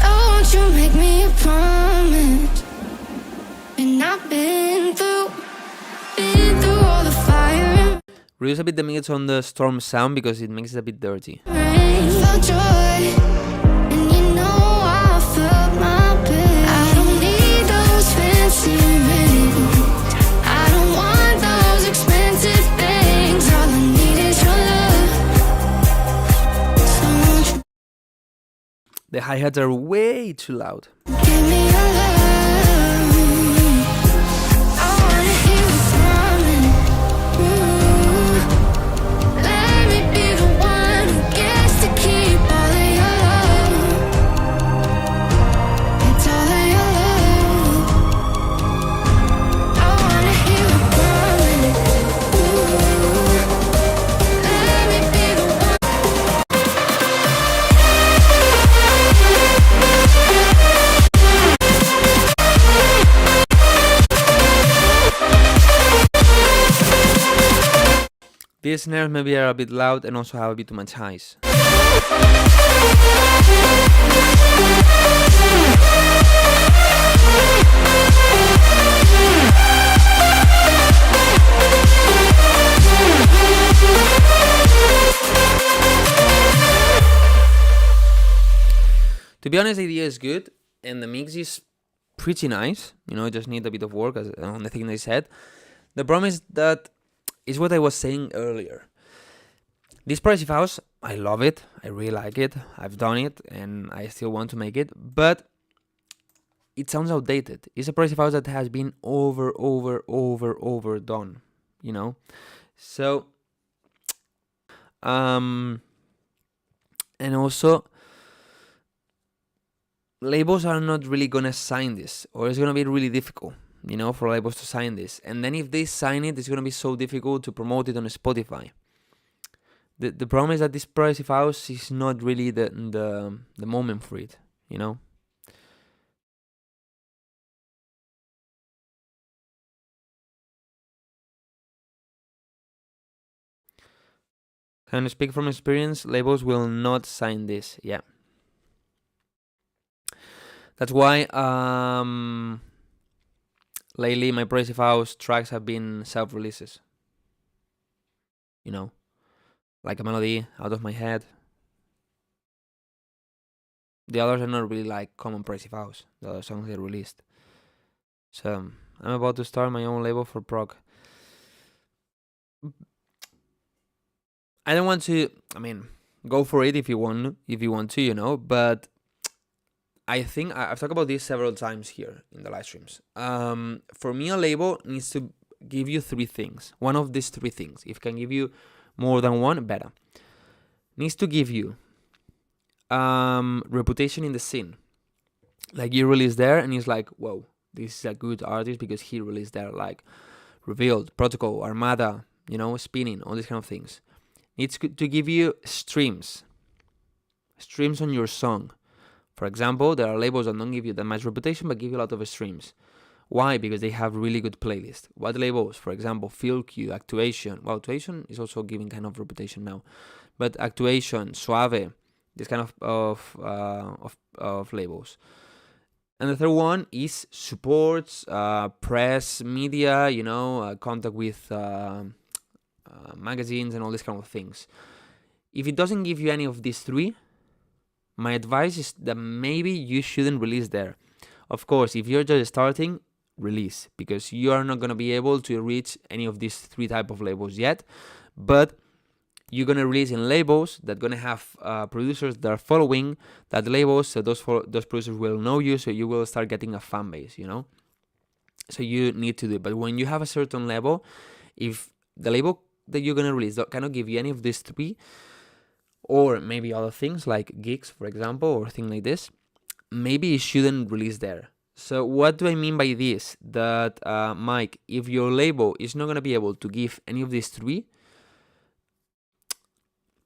Don't you make me a promise. And I've been through all the fire Reduce a bit the minutes on the storm sound because it makes it a bit dirty. and rain. Felt joy, and you know I felt my best. I don't need those fancy rings. I don't want those expensive things. All I need is your love. So won't you The hi-hats are way too loud. give me your love? I wanna hear you from it. Let me be the one who gets to keep all of your love. It's all of your love. I wanna hear you from it. Let me be the one. These snares maybe are a bit loud and also have a bit too much highs. To be honest, the idea is good and the mix is pretty nice. You know, just need a bit of work on the thing they said. The problem is that is what I was saying earlier. This progressive house, I love it. I really like it. I've done it and I still want to make it, but it sounds outdated. It's a progressive house that has been overdone, you know? So, and also, labels are not really gonna sign this, or it's gonna be really difficult, you know, for labels to sign this. And then if they sign it, it's gonna be so difficult to promote it on Spotify. The problem is that this progressive house is not really the moment for it, you know. Can I speak from experience? Labels will not sign this. Yeah. That's why lately my progressive house tracks have been self-releases. You know, like a melody out of my head. The others are not really like common progressive house. The other songs they released. So I'm about to start my own label for prog. I don't want to. I mean, go for it if you want to, you know. But I think I've talked about this several times here in the live streams. For me, a label needs to give you three things. One of these three things. If it can give you more than one, better. Needs to give you reputation in the scene. Like you release there and it's like, whoa, this is a good artist because he released there. Like Revealed, Protocol, Armada, you know, Spinning, all these kind of things. Needs to give you streams on your song. For example, there are labels that don't give you that much reputation but give you a lot of streams. Why? Because they have really good playlists. What labels? For example, Field Q, Actuation. Well, Actuation is also giving kind of reputation now, but Actuation, Suave, this kind of labels. And the third one is supports, press, media, you know, contact with magazines and all these kind of things. If it doesn't give you any of these three, my advice is that maybe you shouldn't release there. Of course, if you're just starting, release, because you are not going to be able to reach any of these three type of labels yet, but you're going to release in labels that are going to have producers that are following that labels, so those producers will know you, so you will start getting a fan base, you know. So you need to do it. But when you have a certain level, if the label that you're gonna release that cannot give you any of these three, or maybe other things like gigs, for example, or things like this, maybe you shouldn't release there. So what do I mean by this? That, Mike, if your label is not gonna be able to give any of these three,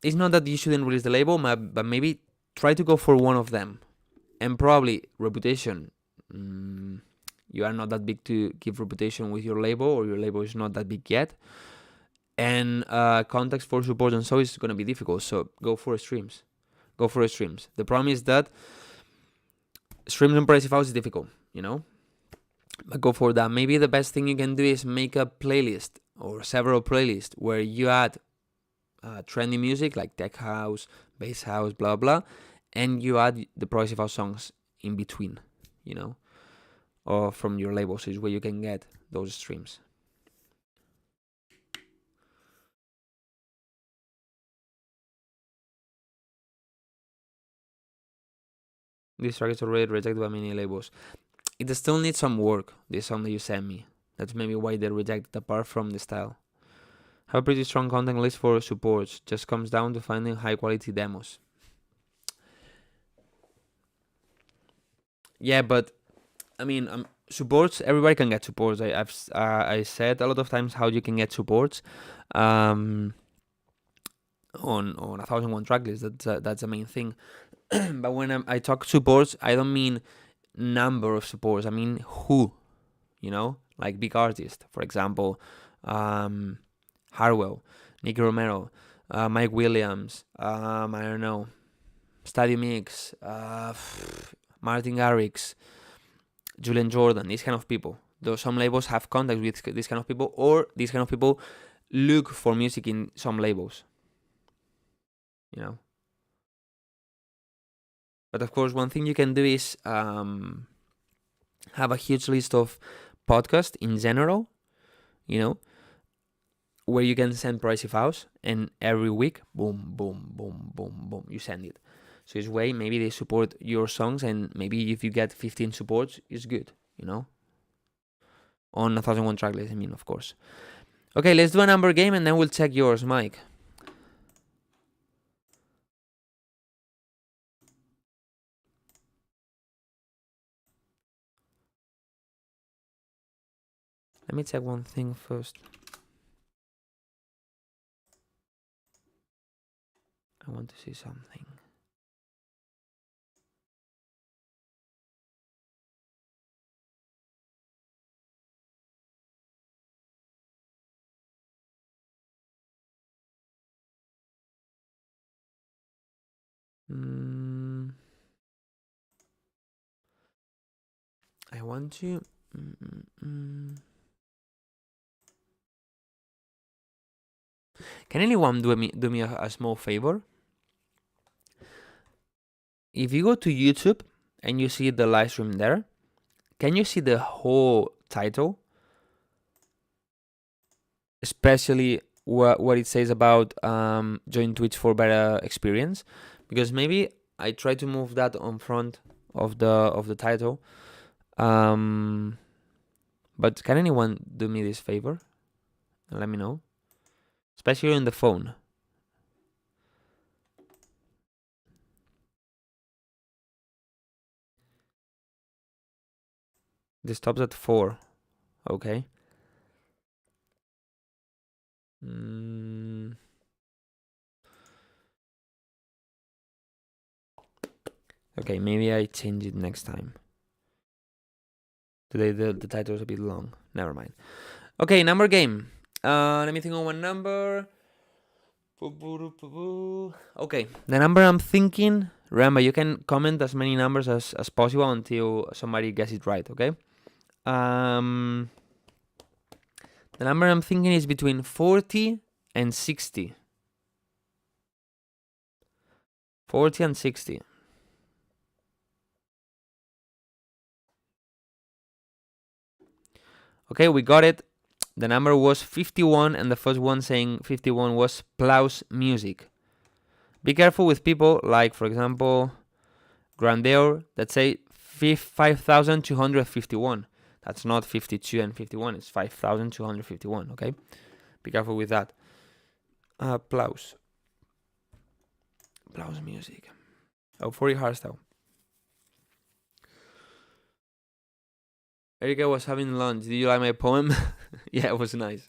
it's not that you shouldn't release the label, but maybe try to go for one of them. And probably reputation. You are not that big to give reputation with your label, or your label is not that big yet. And context for support and so is going to be difficult. So go for streams. Go for streams. The problem is that streams and Progressive House is difficult, But go for that. Maybe the best thing you can do is make a playlist or several playlists where you add trendy music like tech house, bass house, blah, blah. And you add the Progressive House songs in between, or from your label, so it's where you can get those streams. This track is already rejected by many labels. It still needs some work, this song that you sent me. That's maybe why they rejected, apart from the style. Have a pretty strong content list for supports. Just comes down to finding high quality demos. Yeah, but I mean, supports. Everybody can get supports. I said a lot of times how you can get supports, on 1001 tracklist. That's the main thing. But when I talk supports, I don't mean number of supports. I mean who, like big artists, for example, Harwell, Nicky Romero, Mike Williams. I don't know, Stadio Mix. Martin Garrix, Julian Jordan, these kind of people. Though some labels have contact with these kind of people, or these kind of people look for music in some labels. But of course, one thing you can do is have a huge list of podcasts in general, where you can send Progressive House, and every week, boom, boom, boom, boom, boom, you send it. So it's way, maybe they support your songs, and maybe if you get 15 supports, it's good, On 1001 tracklist, of course. Okay, let's do a number game, and then we'll check yours, Mike. Let me check one thing first. I want to see something. I want to. Can anyone do me a small favor? If you go to YouTube and you see the live stream there, can you see the whole title? Especially what it says about join Twitch for better experience, because maybe I try to move that on front of the title. But can anyone do me this favor and let me know, especially on the phone? This stops at 4. Okay. Okay, maybe I change it next time. Today the title is a bit long. Never mind. Okay, number game. Let me think on one number. Okay, the number I'm thinking. Remember, you can comment as many numbers as possible until somebody gets it right. Okay. The number I'm thinking is between 40 and 60. 40 and 60. Okay, we got it. The number was 51, and the first one saying 51 was Plaus Music. Be careful with people like, for example, Grandeur that say 5,251. That's not 52 and 51, it's 5,251, okay? Be careful with that. Applause. Applause music. Oh, 40 hearts though. Erika was having lunch. Did you like my poem? Yeah, it was nice.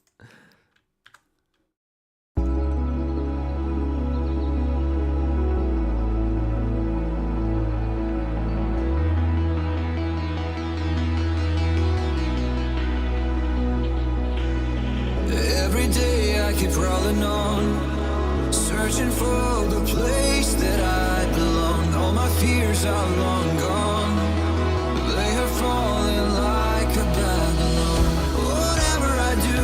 Every day I keep rolling on, searching for the place that I belong. All my fears are long gone, they have fallen like a Babylon. Whatever I do,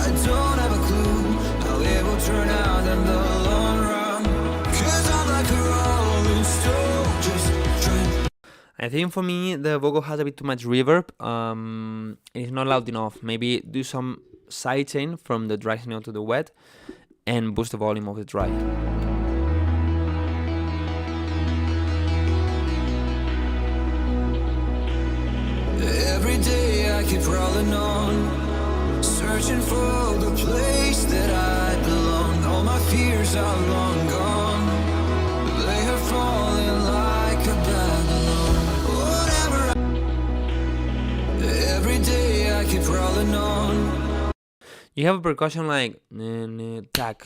I don't have a clue how it will turn out in the long run. 'Cause I'm like a rolling stone, just trying. I think for me the vocal has a bit too much reverb. It's not loud enough. Maybe do some sidechain from the dry signal to the wet and boost the volume of the dry. Every day I keep rolling on, searching for the place that I belong. All my fears are long gone, they have fallen like a Babylon. Whatever every day I keep rolling on. You have a percussion like tack,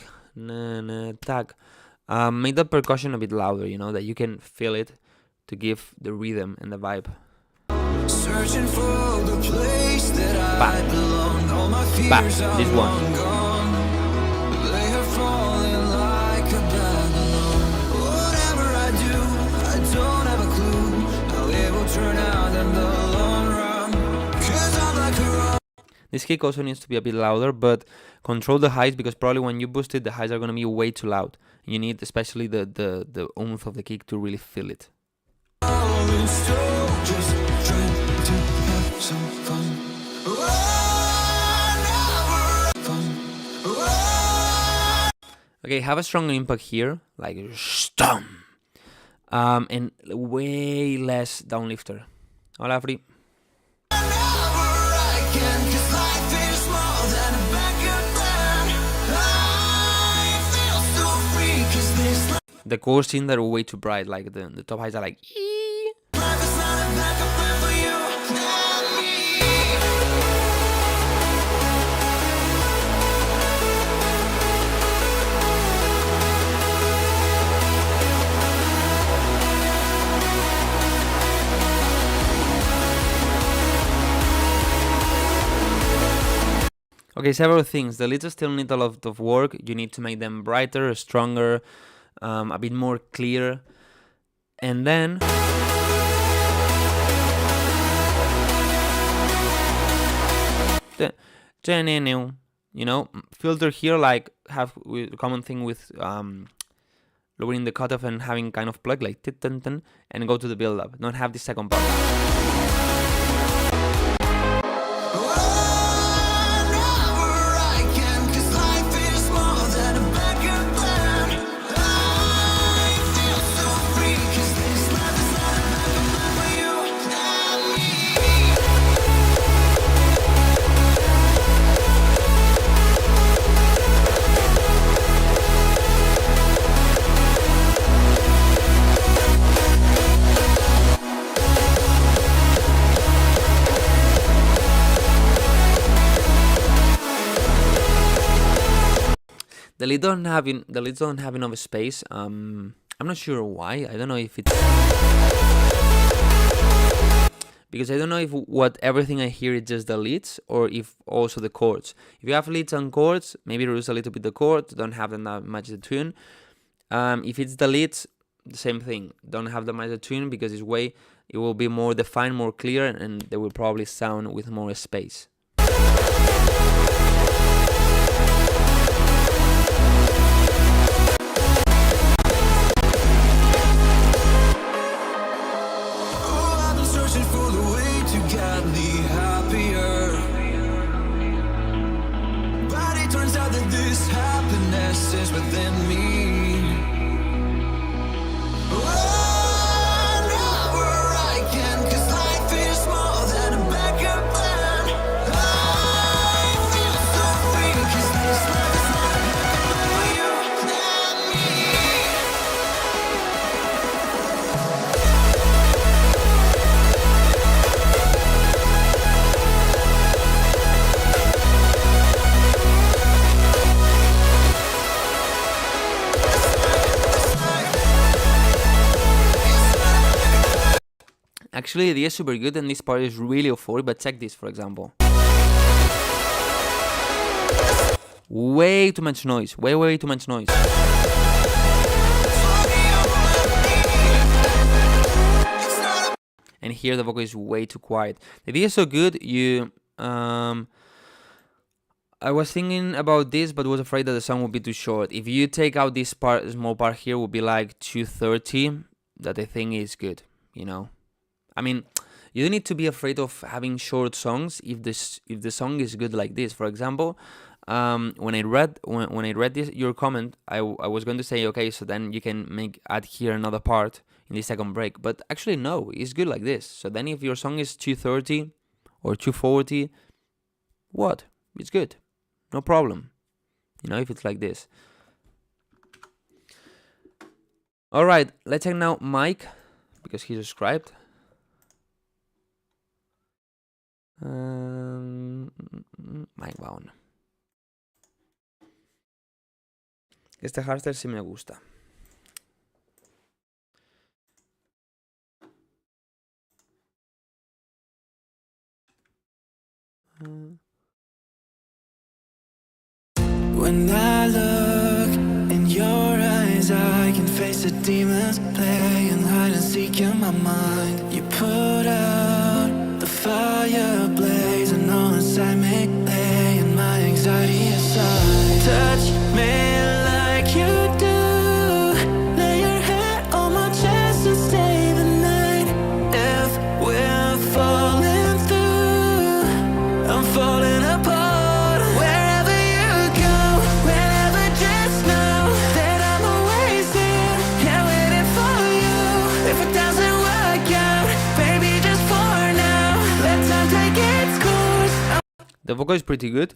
tack. Make that percussion a bit louder, you know, that you can feel it to give the rhythm and the vibe. Searching for the place that I belong. All my fears are this one. long gone, they have fallen like a Babylon. Whatever I do, I don't have a clue how it will turn out in the long run. 'Cause I'm like a This kick also needs to be a bit louder, but control the highs, because probably when you boost it, the highs are going to be way too loud. You need especially the oomph of the kick to really feel it. rolling stone, just trying to have some fun. Fun. Okay, have a stronger impact here, like stomp, and way less downlifter. Hola, Free. I can, 'cause life is more than a backup plan. I feel so free, 'cause this The chords in there are way too bright, like the top highs are like ee. life is not a backup plan for you and me. Okay, several things. The leads still need a lot of work. You need to make them brighter, stronger, a bit more clear. And then you know, filter here, like have a common thing with lowering the cutoff and having kind of plug like and go to the build up. Don't have the second part. The leads don't have enough space. I'm not sure why. I don't know if it's because I don't know if what everything I hear is just the leads or if also the chords. If you have leads and chords, maybe reduce a little bit the chords. Don't have that much the tune. If it's the leads, the same thing. Don't have that much the tune because it will be more defined, more clear, and they will probably sound with more space. For the way to get me happier, but it turns out that this happiness is within me. Whenever I can, 'cause life is more than a backup plan. I feel so free, 'cause this life is not a backup plan for you Actually, the is super good and this part is really euphoric, but check this, for example. Way too much noise. Way too much noise. And here the vocal is way too quiet. The idea is so good. I was thinking about this, but was afraid that the song would be too short. If you take out this part, small part here, would be like 2:30. That I think is good. You know, I mean, you don't need to be afraid of having short songs if the song is good like this. For example, when I read this your comment, I was going to say, okay, so then you can add here another part in the second break. But actually, no, it's good like this. So then if your song is 2:30 or 2:40, what? It's good. No problem. You know, if it's like this. Alright, let's check now Mike, because he subscribed. Mike Bound. Este hardstyle sí me gusta. When I look in your eyes, I can face the demons playing hide and seek in my mind. You put out the fire blazing all inside me, laying my anxiety aside. Touch me like you do, lay your head on my chest and stay the night. If we're falling through, I'm falling apart. The vocal is pretty good.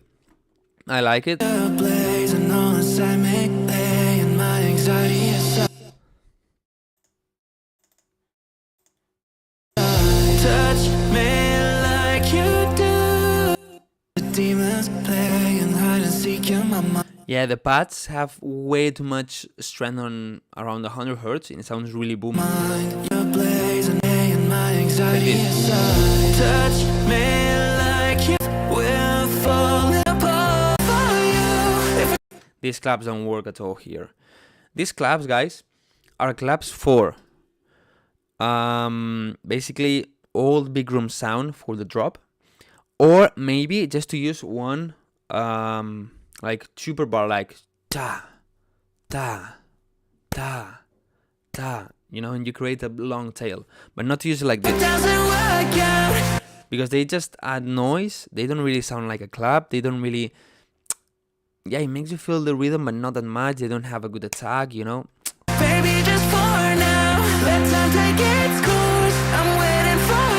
I like it. Yeah, the pads have way too much strength on around 100 Hz and it sounds really boomy. These claps don't work at all here. These claps, guys, are claps for basically old big room sound for the drop, or maybe just to use one like super bar, like ta ta ta ta, you know, and you create a long tail, but not to use it like this, because they just add noise. They don't really sound like a clap. They don't really, yeah, it makes you feel the rhythm, but not that much. They don't have a good attack, you know. Baby, just for now, let time take its course. I'm waiting for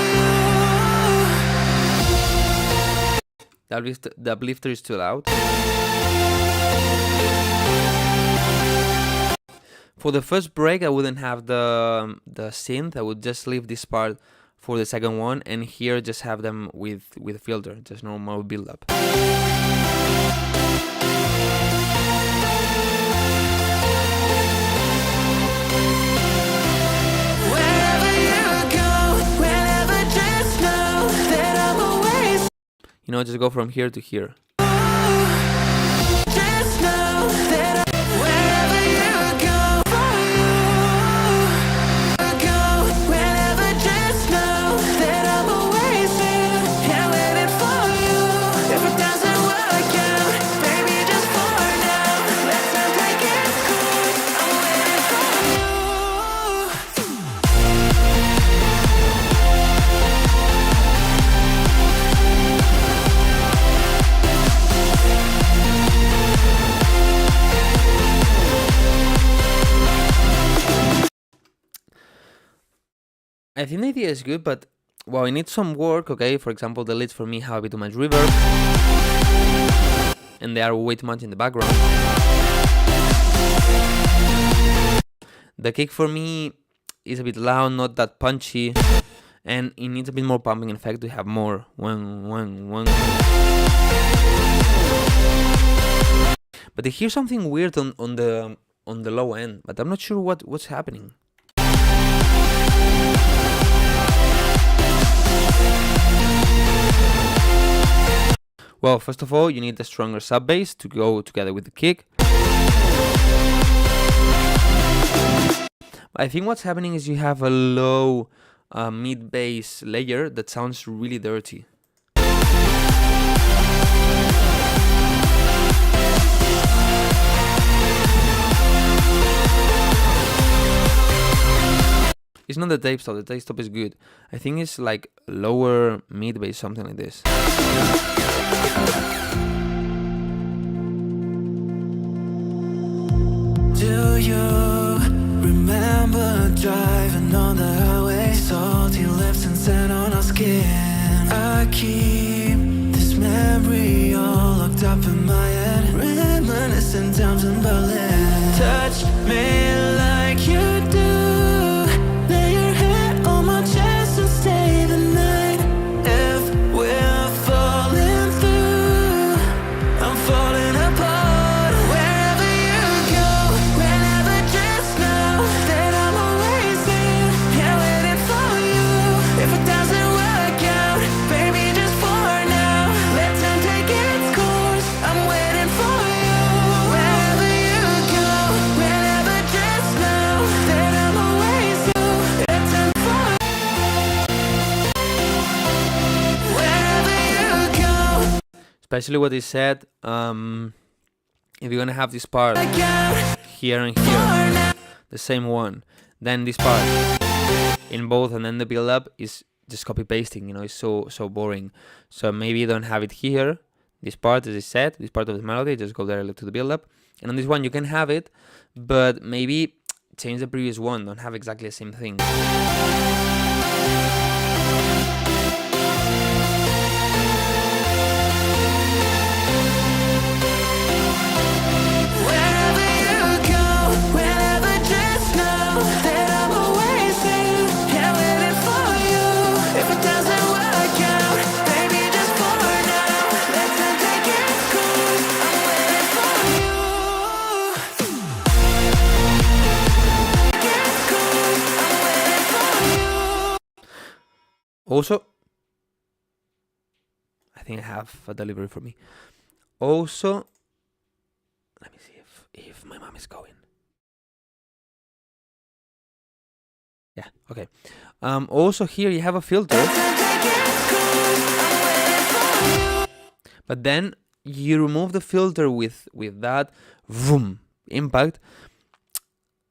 you. The uplifter is too loud. For the first break, I wouldn't have the synth. I would just leave this part for the second one, and here just have them with filter, just normal build up. You know, just go from here to here. I think the idea is good, but well, it needs some work, okay? For example, the leads for me have a bit too much reverb, and they are way too much in the background. The kick for me is a bit loud, not that punchy, and it needs a bit more pumping effect to have more one. But I hear something weird on the low end, but I'm not sure what's happening. Well, first of all, you need a stronger sub bass to go together with the kick. I think what's happening is you have a low mid bass layer that sounds really dirty. It's not the tape stop is good. I think it's like lower mid bass, something like this. Do you remember driving on the highway? Salty lips and sand on our skin. I keep this memory all locked up in my head. Reminiscing times in Berlin. Touch me like you do. Lay your head on my chest and stay the night. If we're falling through, I'm falling apart. Wherever you go, whenever, just know that I'm always there. Yeah, waiting for you. If it doesn't work out, baby, just for now, let time take its course. I'm waiting for you. Wherever you go, whenever, just know that I'm always you. Let time for wherever you go. Especially what he said, if you're gonna have this part here and here, the same one, then this part in both, and then the build up is just copy pasting, you know, it's so boring. So maybe you don't have it here, this part as I said, this part of the melody, just go directly to the build up, and on this one you can have it, but maybe change the previous one, don't have exactly the same thing. Wherever you go, whenever, just know that I'm always there. Yeah, waiting for you. If it doesn't work out, baby, just for now, let time take its course. I'm waiting for you. Its course. I'm waiting for you. Also, I think I have a delivery for me. Also, let me see if my mom is going. Yeah, okay. Also here you have a filter, but then you remove the filter with that vroom impact.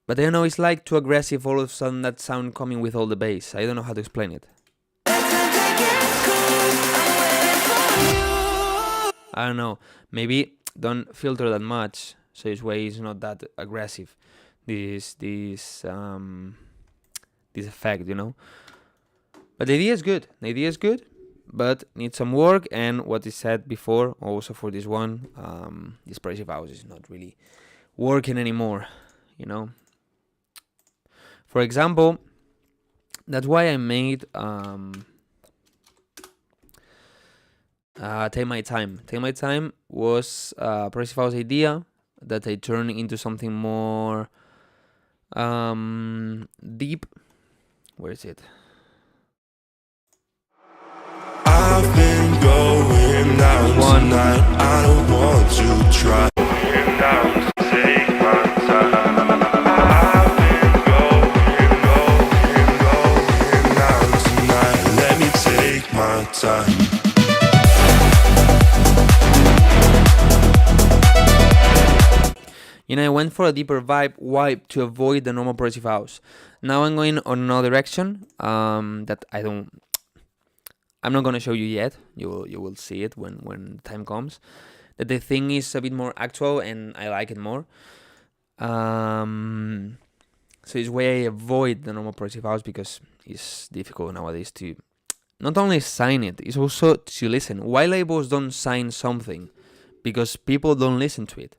But I don't know, it's like too aggressive all of a sudden, that sound coming with all the bass. I don't know how to explain it. I don't know. Maybe don't filter that much, so this way it's not that aggressive. This effect, you know. But the idea is good. The idea is good, but needs some work. And what is said before, also for this one, this progressive house is not really working anymore, you know. For example, that's why I made Take My Time. Take My Time was a progressive house idea that I turned into something more deep. Where is it? I've been going out tonight. I don't want to try. Going out to take my time. I've been going out tonight. Let me take my time. You know, I went for a deeper vibe to avoid the normal progressive house. Now I'm going on another direction that I'm not gonna show you yet. You will see it when the time comes. That the thing is a bit more actual and I like it more. So it's why I avoid the normal progressive house, because it's difficult nowadays to not only sign it, it's also to listen. Why labels don't sign something? Because people don't listen to it.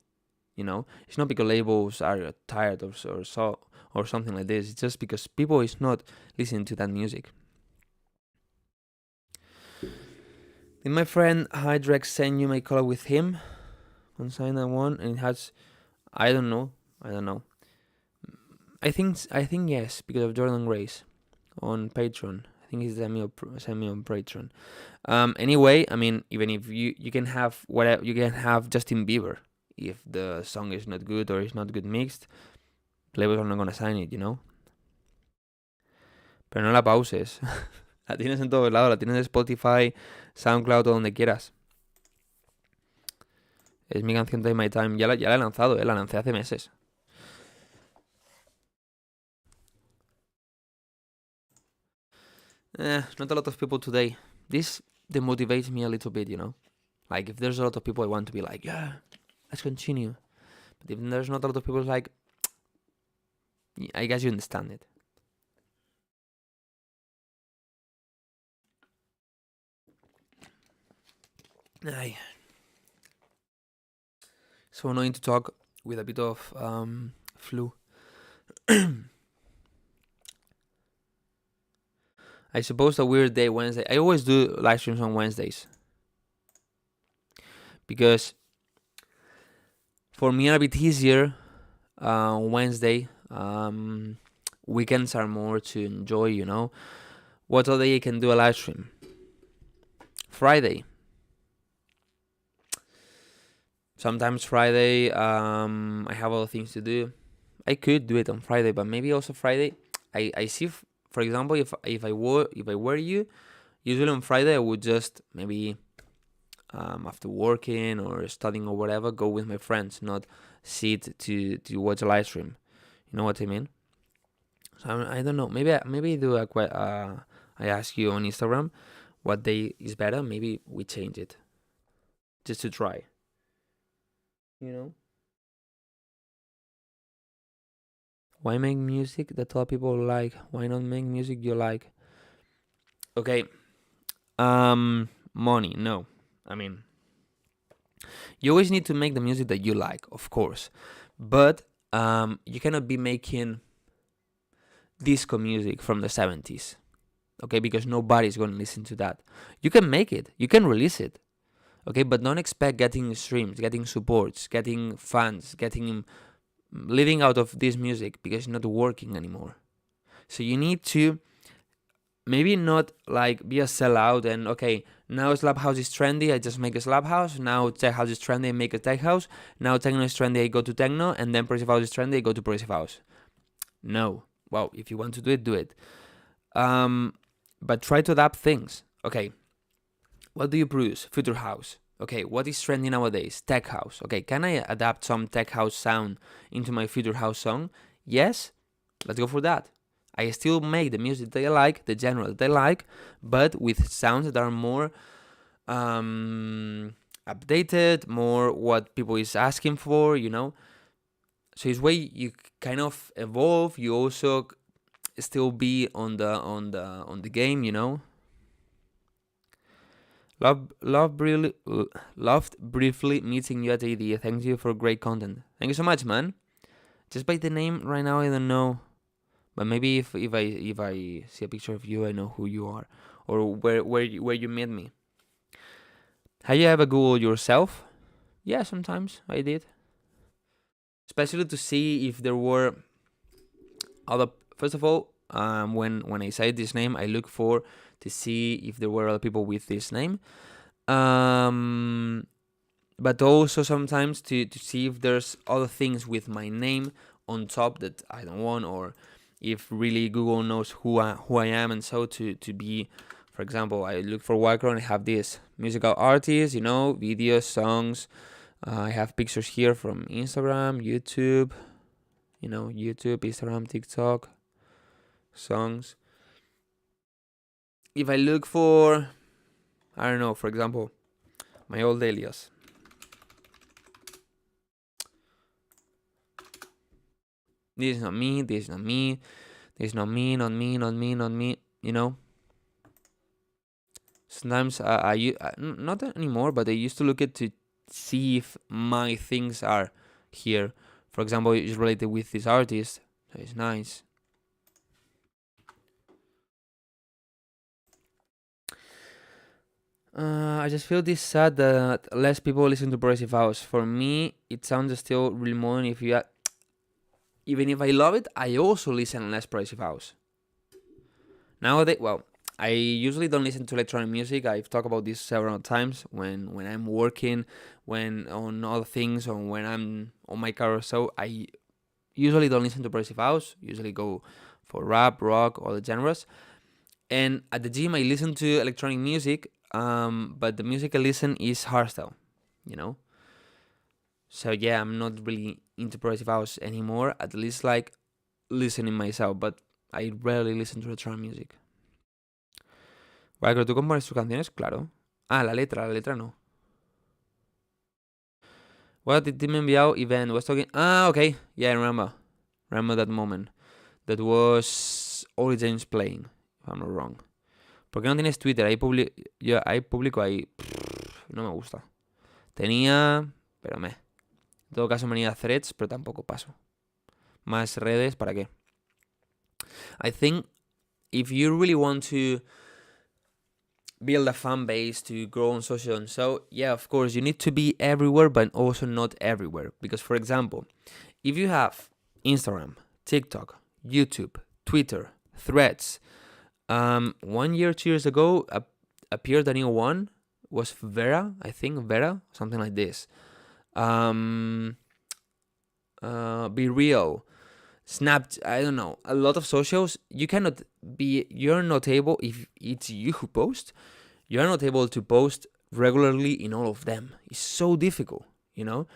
You know, it's not because labels are tired or something like this. It's just because people is not listening to that music. Did my friend Hydrex send you my color with him on sign that one? And it has, I don't know. I think yes, because of Jordan Grace on Patreon. I think he's semi on Patreon. Anyway, I mean, even if you can have whatever, you can have Justin Bieber. If the song is not good or is not good mixed, labels are not gonna sign it, you know. Pero no la pauses. La tienes en todos lados, la tienes en Spotify, SoundCloud o donde quieras. Es mi canción Take My Time. Ya la he lanzado, la lancé hace meses. Not a lot of people today. This demotivates me a little bit, you know. Like, if there's a lot of people, I want to be like, yeah, let's continue. But if there's not a lot of people, like, I guess you understand it. Aye. So annoying to talk with a bit of flu. I suppose a weird day Wednesday. I always do live streams on Wednesdays because for me a bit easier. Wednesday, weekends are more to enjoy. You know, what other day I can do a live stream? Friday. Sometimes Friday, I have other things to do. I could do it on Friday, but maybe also Friday. I see, for example, if I were you, usually on Friday I would just maybe after working or studying or whatever, go with my friends, not sit to watch a live stream. You know what I mean? So I don't know. Maybe I do I ask you on Instagram what day is better. Maybe we change it just to try. You know? Why make music that other people like? Why not make music you like? Okay. Money. No. I mean, you always need to make the music that you like, of course. But you cannot be making disco music from the 70s. Okay? Because nobody's going to listen to that. You can make it. You can release it. Okay, but don't expect getting streams, getting supports, getting fans, living out of this music because it's not working anymore. So you need to maybe not like be a sellout and okay, now slap house is trendy, I just make a slap house. Now tech house is trendy, I make a tech house. Now techno is trendy, I go to techno, and then progressive house is trendy, I go to progressive house. No. Well, if you want to do it, do it. But try to adapt things. Okay. What do you produce? Future house. Okay, what is trending nowadays? Tech house. Okay, can I adapt some tech house sound into my future house song? Yes, let's go for that. I still make the music that I like, the genre that I like, but with sounds that are more updated, more what people is asking for, you know. So it's way you kind of evolve. You also still be on the game, you know. Loved briefly meeting you at AD. Thank you for great content. Thank you so much, man. Just by the name right now, I don't know, but maybe if I see a picture of you, I know who you are or where you met me. Have you ever Googled yourself? Yeah, sometimes I did, especially to see if there were other. First of all, when I say this name, I look for to see if there were other people with this name. But also sometimes to see if there's other things with my name on top that I don't want, or if really Google knows who I am, and so to be, for example, I look for Wildcrow and I have this musical artist, you know, videos, songs. I have pictures here from Instagram, YouTube, you know, YouTube, Instagram, TikTok, songs. If I look for, I don't know, for example, my old alias. This is not me, this is not me, this is not me, not me, not me, not me, you know. Sometimes not anymore, but I used to look at to see if my things are here. For example, it's related with this artist, so it's nice. I just feel this sad that less people listen to progressive house. For me, it sounds still really modern. Even if I love it, I also listen less progressive house. Nowadays, well, I usually don't listen to electronic music. I've talked about this several times when I'm working, when on other things, or when I'm on my car or so. I usually don't listen to progressive house. Usually go for rap, rock, or the genres. And at the gym, I listen to electronic music, but the music I listen is hardstyle, you know. So yeah, I'm not really into progressive house anymore. At least like listening myself, but I rarely listen to electronic music. Wildcrow, ¿tú compones tus canciones? Claro. Ah, la letra no. What did me enviado event was talking? Ah, okay. Yeah, I remember that moment. That was Oli James playing, if I'm not wrong. ¿Por qué no tienes Twitter? Ahí publico ahí. No me gusta. Tenía, pero me. En todo caso me venía threads, pero tampoco paso. Más redes, ¿para qué? I think if you really want to build a fan base, to grow on social and so, yeah, of course, you need to be everywhere, but also not everywhere. Because, for example, if you have Instagram, TikTok, YouTube, Twitter, Threads, 1 year, 2 years ago, appeared a new one, was Vera, I think, Vera, something like this. Be Real, Snap, I don't know, a lot of socials. You're not able, if it's you who post, you're not able to post regularly in all of them. It's so difficult, you know?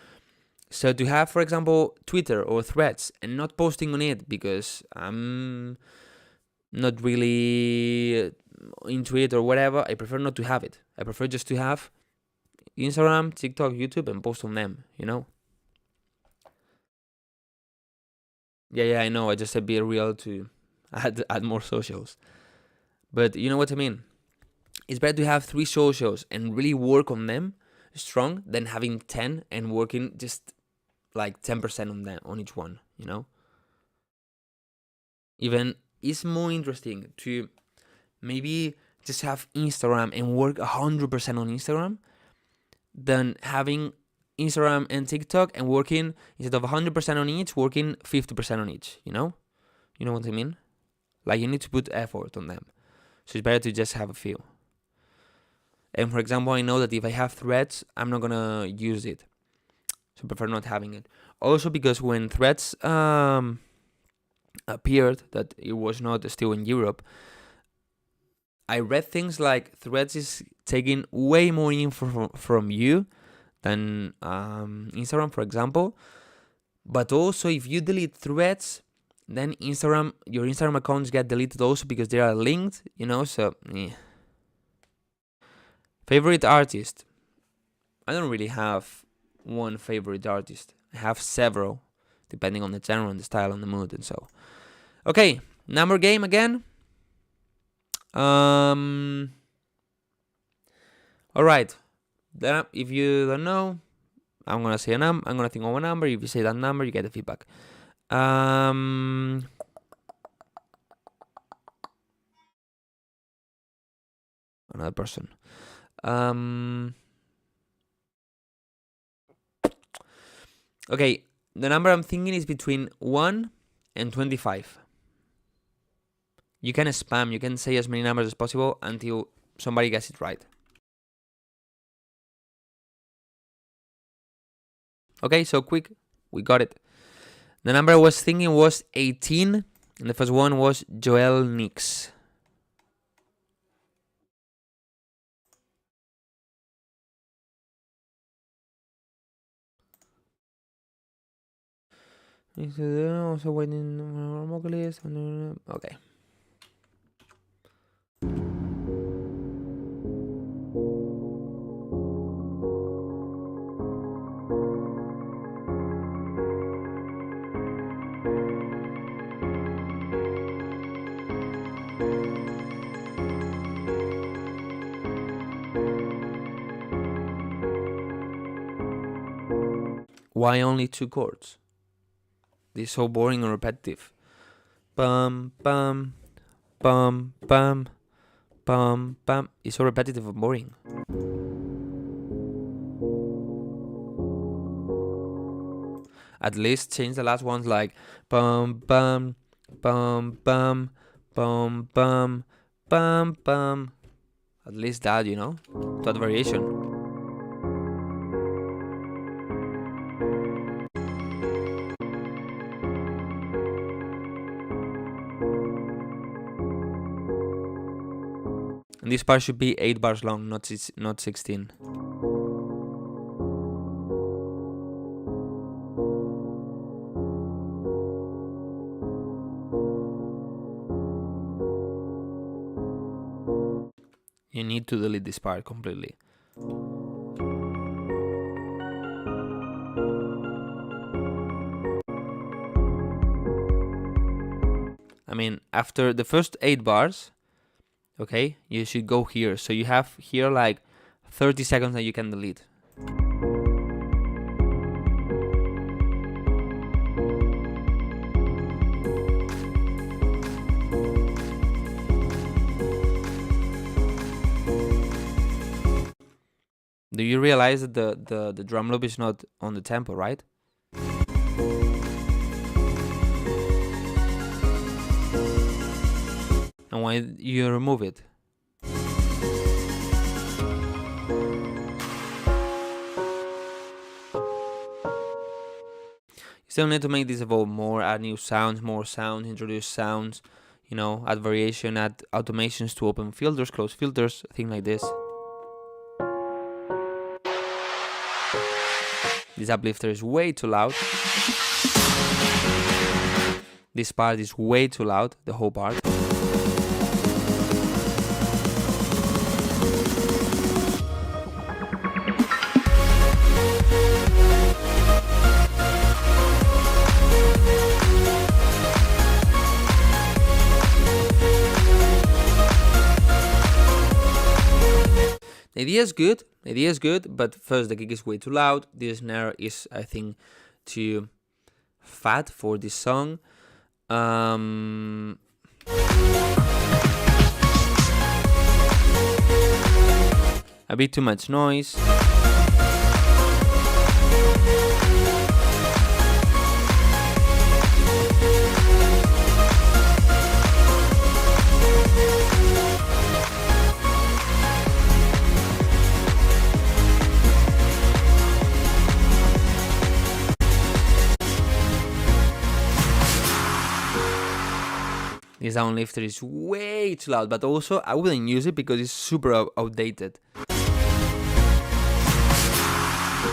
So to have, for example, Twitter or Threads and not posting on it because I'm not really into it or whatever, I prefer not to have it. I prefer just to have Instagram, TikTok, YouTube, and post on them, you know? Yeah, I know. I just said be real to add more socials. But you know what I mean? It's better to have 3 socials and really work on them strong than having 10 and working just like 10% on them, on each one, you know? Even it's more interesting to maybe just have Instagram and work 100% on Instagram than having Instagram and TikTok and working, instead of 100% on each, working 50% on each, you know? You know what I mean? Like, you need to put effort on them. So it's better to just have a few. And for example, I know that if I have Threads, I'm not gonna use it. So I prefer not having it. Also because when Threads appeared, that it was not still in Europe, I read things like Threads is taking way more info from you than Instagram, for example. But also, if you delete Threads, then your Instagram accounts get deleted also because they are linked, you know, so, yeah. Favorite artist? I don't really have one favorite artist. I have several, depending on the genre and the style and the mood and so. Okay, number game again. Alright. If you don't know, I'm gonna say I'm gonna think of a number. If you say that number, you get the feedback. Another person. Okay, the number I'm thinking is between 1 and 25. You can spam, you can say as many numbers as possible until somebody gets it right. Okay, so quick, we got it. The number I was thinking was 18, and the first one was Joel Nix. Also waiting on vocalist. Okay. Why only 2 chords? This is so boring and repetitive. Bum, bum, bum, bum, bum, bum. It's so repetitive and boring. At least change the last ones like bum, bum, bum, bum, bum, bum, Pam pam. At least that, you know, to add variation. And this part should be 8 bars long, not 16. You need to delete this part completely. I mean, after the first 8 bars, okay, you should go here. So you have here like 30 seconds that you can delete. Do you realize that the drum loop is not on the tempo, right? And why you remove it? You still need to make this evolve more, add new sounds, more sounds, introduce sounds, you know, add variation, add automations to open filters, close filters, things like this. This uplifter is way too loud. This part is way too loud, the whole part. The idea is good, but first the kick is way too loud. This snare is, I think, too fat for this song. A bit too much noise. This down lifter is way too loud, but also I wouldn't use it because it's super outdated.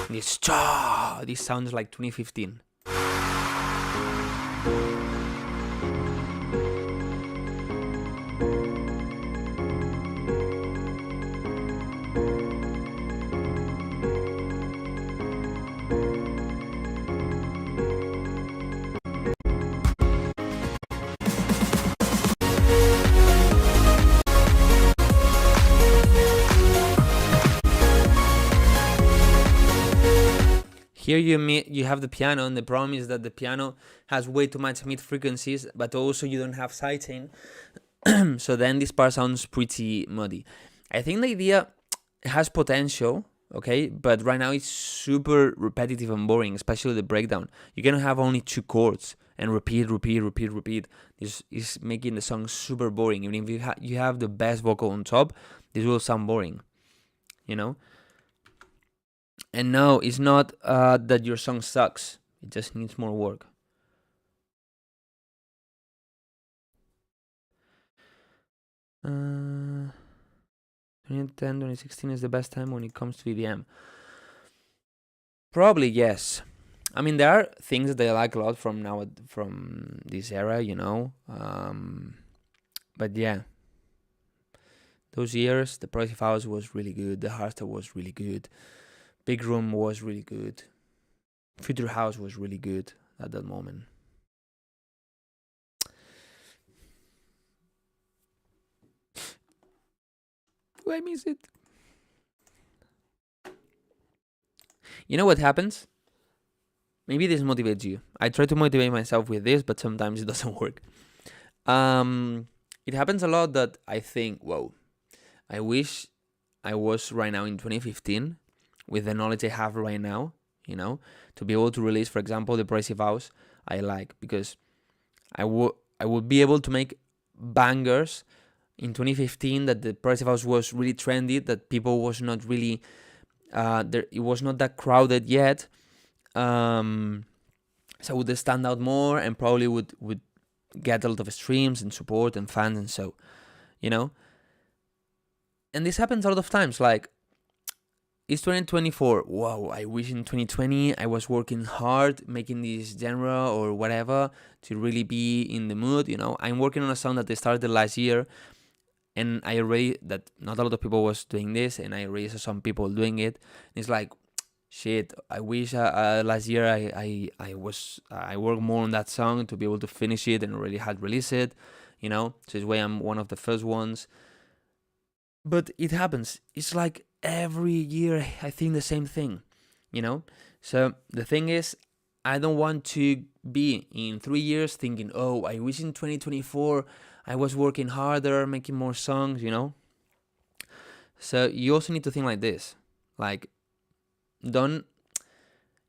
This sounds like 2015. Here you have the piano, and the problem is that the piano has way too much mid frequencies, but also you don't have sidechain. So then this part sounds pretty muddy. I think the idea has potential, okay, but right now it's super repetitive and boring, especially the breakdown. You're gonna have only 2 chords and repeat. This is making the song super boring. Even if you have the best vocal on top, this will sound boring, you know. And no, it's not that your song sucks. It just needs more work. Uh, 2010, 2016 is the best time when it comes to EDM. Probably yes. I mean, there are things that I like a lot from this era, you know. But yeah, those years, the Progressive House was really good. The Hardstyle was really good. Big Room was really good. Future House was really good at that moment. Do I miss it? You know what happens? Maybe this motivates you. I try to motivate myself with this, but sometimes it doesn't work. It happens a lot that I think, whoa, I wish I was right now in 2015 with the knowledge I have right now, you know, to be able to release, for example, the Progressive House I like, because I would be able to make bangers in 2015 that the progressive house was really trendy, that people was not really there, it was not that crowded yet, so would they stand out more and probably would get a lot of streams and support and fans, and so, you know. And this happens a lot of times. Like, it's 2024. Wow, I wish in 2020 I was working hard making this genre or whatever to really be in the mood. You know, I'm working on a song that I started last year, and I already, that not a lot of people was doing this, and I already saw some people doing it. And it's like, shit, I wish last year I worked more on that song to be able to finish it and already had released it, you know. So it's why I'm one of the first ones. But it happens. It's like every year I think the same thing, you know. So the thing is, I don't want to be in 3 years thinking, oh, I wish in 2024 I was working harder, making more songs, you know. So you also need to think like this. Like, don't,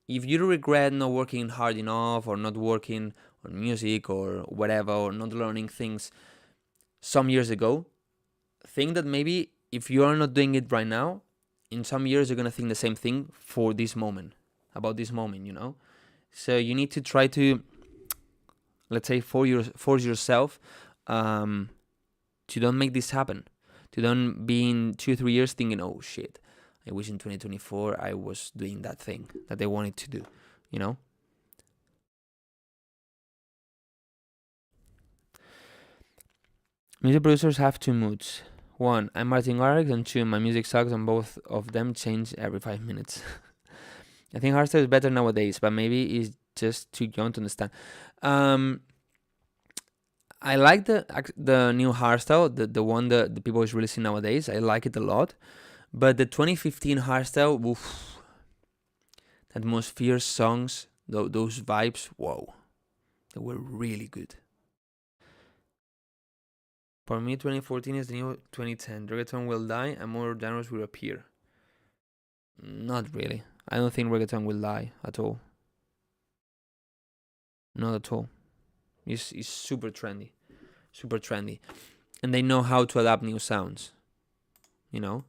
if you regret not working hard enough or not working on music or whatever, or not learning things some years ago, think that maybe if you are not doing it right now, in some years you're going to think the same thing for this moment, about this moment, you know. So you need to try to, let's say, force yourself to don't make this happen, to don't be in 2-3 years thinking, oh shit, I wish in 2024 I was doing that thing that I wanted to do, you know. Music producers have two moods. One, I'm Martin Garrix, and two, my music sucks, and both of them change every 5 minutes. I think hardstyle is better nowadays, but maybe it's just too young to understand. I like the new hardstyle, the one that the people is releasing nowadays. I like it a lot. But the 2015 hardstyle, oof, that atmosphere songs, those vibes, whoa, they were really good. For me, 2014 is the new 2010. Reggaeton will die and more genres will appear. Not really. I don't think reggaeton will die at all. Not at all. It's super trendy. Super trendy. And they know how to adapt new sounds. You know?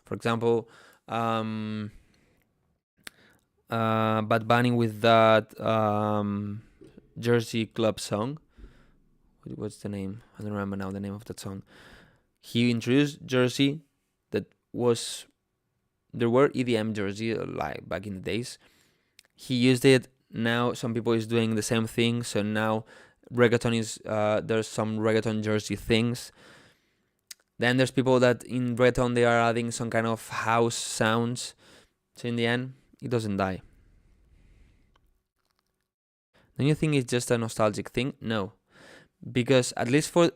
For example, Bad Bunny with that Jersey Club song. What's the name? I don't remember now the name of that song. He introduced Jersey, that was, there were EDM Jersey like back in the days. He used it. Now some people is doing the same thing. So now reggaeton is there's some reggaeton Jersey things. Then there's people that in reggaeton they are adding some kind of house sounds. So in the end, it doesn't die. Don't you think it's just a nostalgic thing? No. Because at least for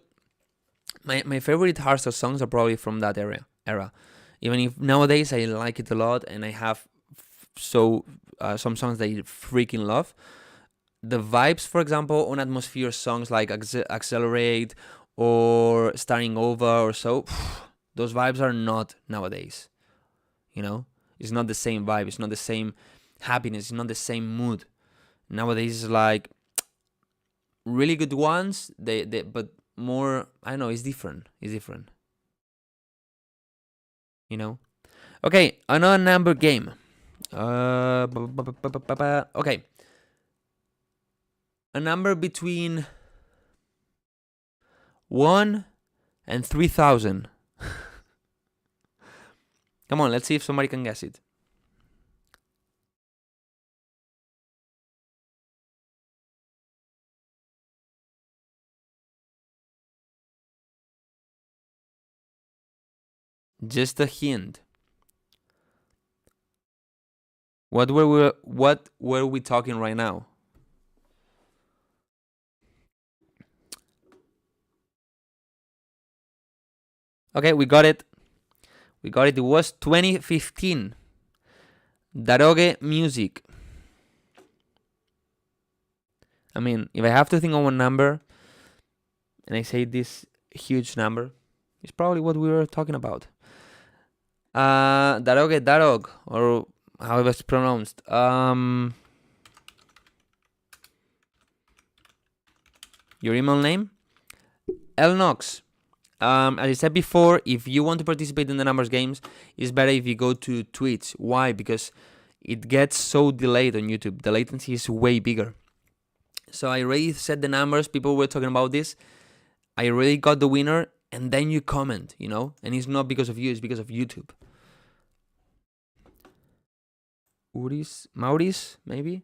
my favorite hardstyle songs are probably from that era. Even if nowadays I like it a lot and I have some songs that I freaking love. The vibes, for example, on atmosphere songs like Accelerate or Starting Over or so, those vibes are not nowadays. You know, it's not the same vibe. It's not the same happiness. It's not the same mood. Nowadays, it's like really good ones. They but more. I don't know. It's different. It's different. You know. Okay, another number game. Okay. A number between 1 and 3,000. Come on, let's see if somebody can guess it. Just a hint. What were we talking right now? Okay, we got it. We got it. It was 2015. Daroge Music. I mean, if I have to think of one number, and I say this huge number, it's probably what we were talking about. Darog, or however it's pronounced. Your email name? Elnox As I said before, if you want to participate in the numbers games, it's better if you go to Twitch. Why? Because it gets so delayed on YouTube. The latency is way bigger. So I already set the numbers. People were talking about this. I already got the winner, and then you comment, you know? And it's not because of you, it's because of YouTube. Maurice, maybe?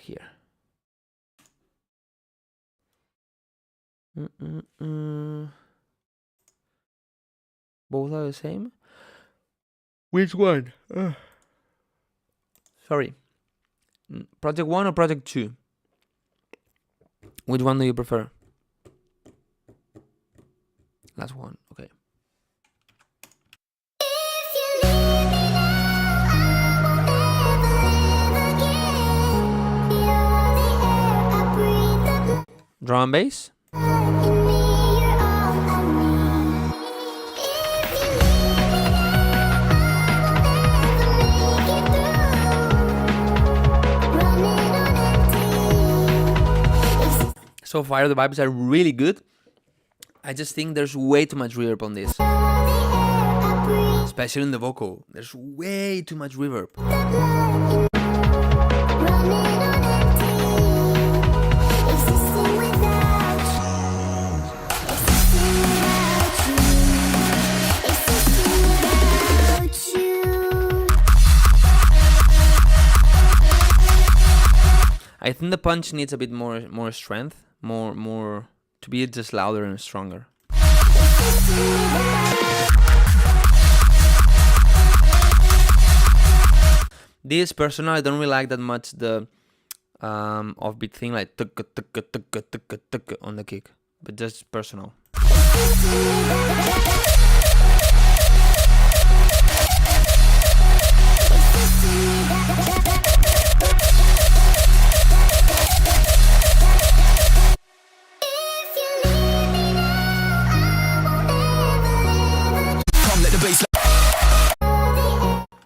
Here. Both are the same? Which one? Sorry. Project 1 or Project 2? Which one do you prefer? Last one, okay. Drum and bass? So far the vibes are really good. I just think there's way too much reverb on this. Especially in the vocal. There's way too much reverb. I think the punch needs a bit more strength, more to be just louder and stronger. This personal, I don't really like that much the offbeat thing, like on the kick, but just personal.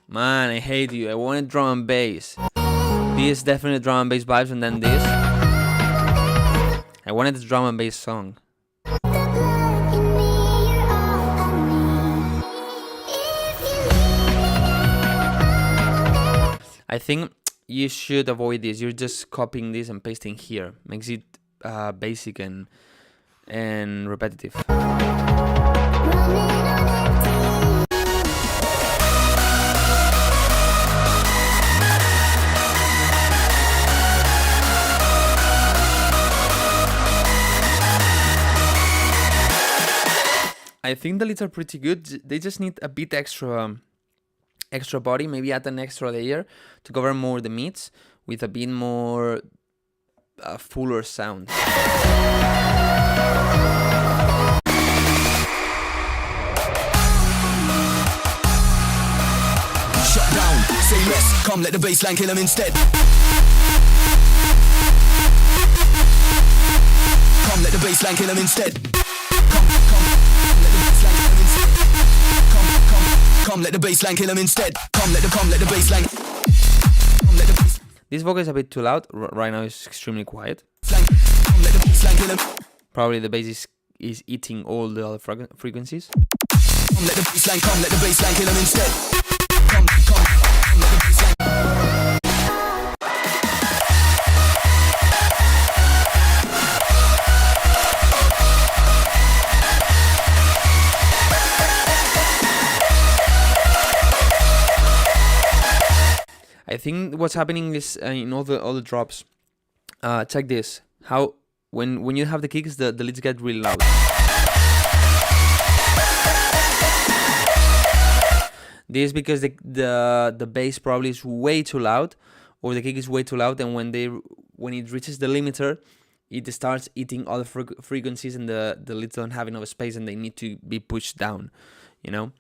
Man, I hate you. I wanted drum and bass. This definitely drum and bass vibes, and then this. I wanted the drum and bass song. I think you should avoid this. You're just copying this and pasting here. Makes it basic and repetitive. I think the leads are pretty good. They just need a bit extra body, maybe add an extra layer to cover more the mids with a bit more fuller sound. Shut down, say less, come let the bassline kill him instead. Come let the bassline kill him instead. Come let the bassline kill him instead. Come let the bassline. This vocal is a bit too loud. Right now it's extremely quiet. Come let the bassline kill him. Probably the bass is eating all the other frequencies. Come let the bassline kill him instead. Come let the bassline. I think what's happening is in all the drops. Check this. How when you have the kicks, the leads get really loud. This is because the bass probably is way too loud, or the kick is way too loud, and when it reaches the limiter, it starts eating other frequencies, and the leads don't have enough space, and they need to be pushed down. You know.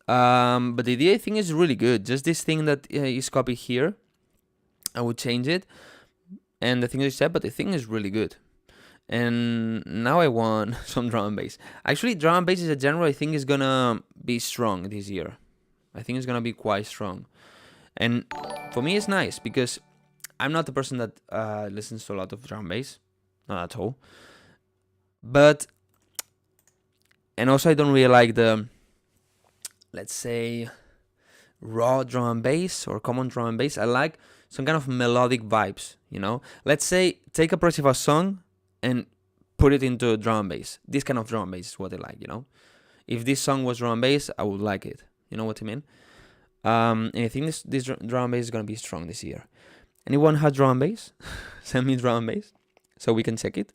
But the idea I think is really good. Just this thing that is copied here, I would change it, and the thing that you said, but the thing is really good. And now I want some drum and bass. Actually, drum and bass is a genre I think is gonna be strong this year. I think it's gonna be quite strong, and for me it's nice because I'm not the person that listens to a lot of drum and bass, not at all. But And also I don't really like the, let's say, raw drum and bass or common drum and bass. I like some kind of melodic vibes, you know? Let's say, take a Progressive song and put it into drum and bass. This kind of drum and bass is what I like, you know? If this song was drum and bass, I would like it. You know what I mean? And I think this drum and bass is going to be strong this year. Anyone has drum and bass? Send me drum and bass so we can check it.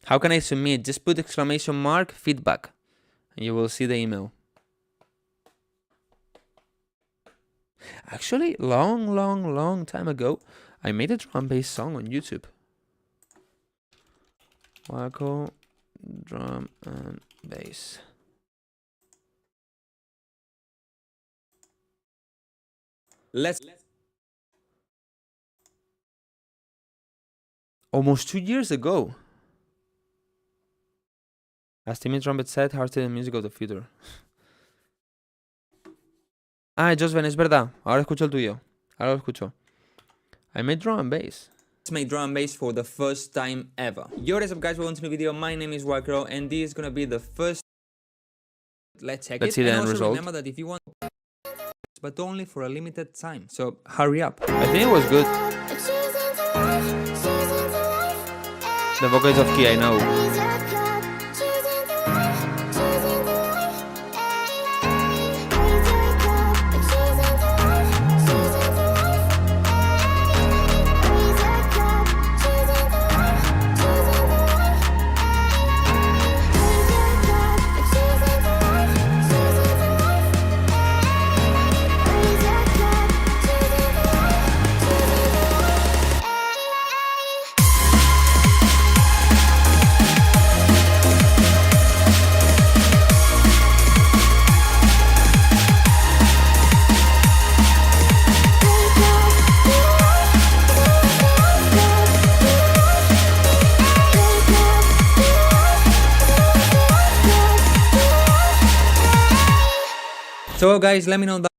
How can I submit? Just put exclamation mark feedback and you will see the email. Actually, long time ago, I made a drum and bass song on YouTube. Wildcrow drum and bass. Let's almost 2 years ago. As Timmy Trumpet said, hardstyle the music of the future. Josven, es verdad. Ahora escucho el tuyo. Ahora lo escucho. I made drum and bass. Let's make drum and bass for the first time ever. Yo, what is up, guys? Welcome to the video. My name is Wildcrow, and this is gonna be the first. Let's check it. Let's see the end result. Remember that if you want, but only for a limited time. So hurry up. I think it was good. The vocal is off key, I know. So guys, let me know that.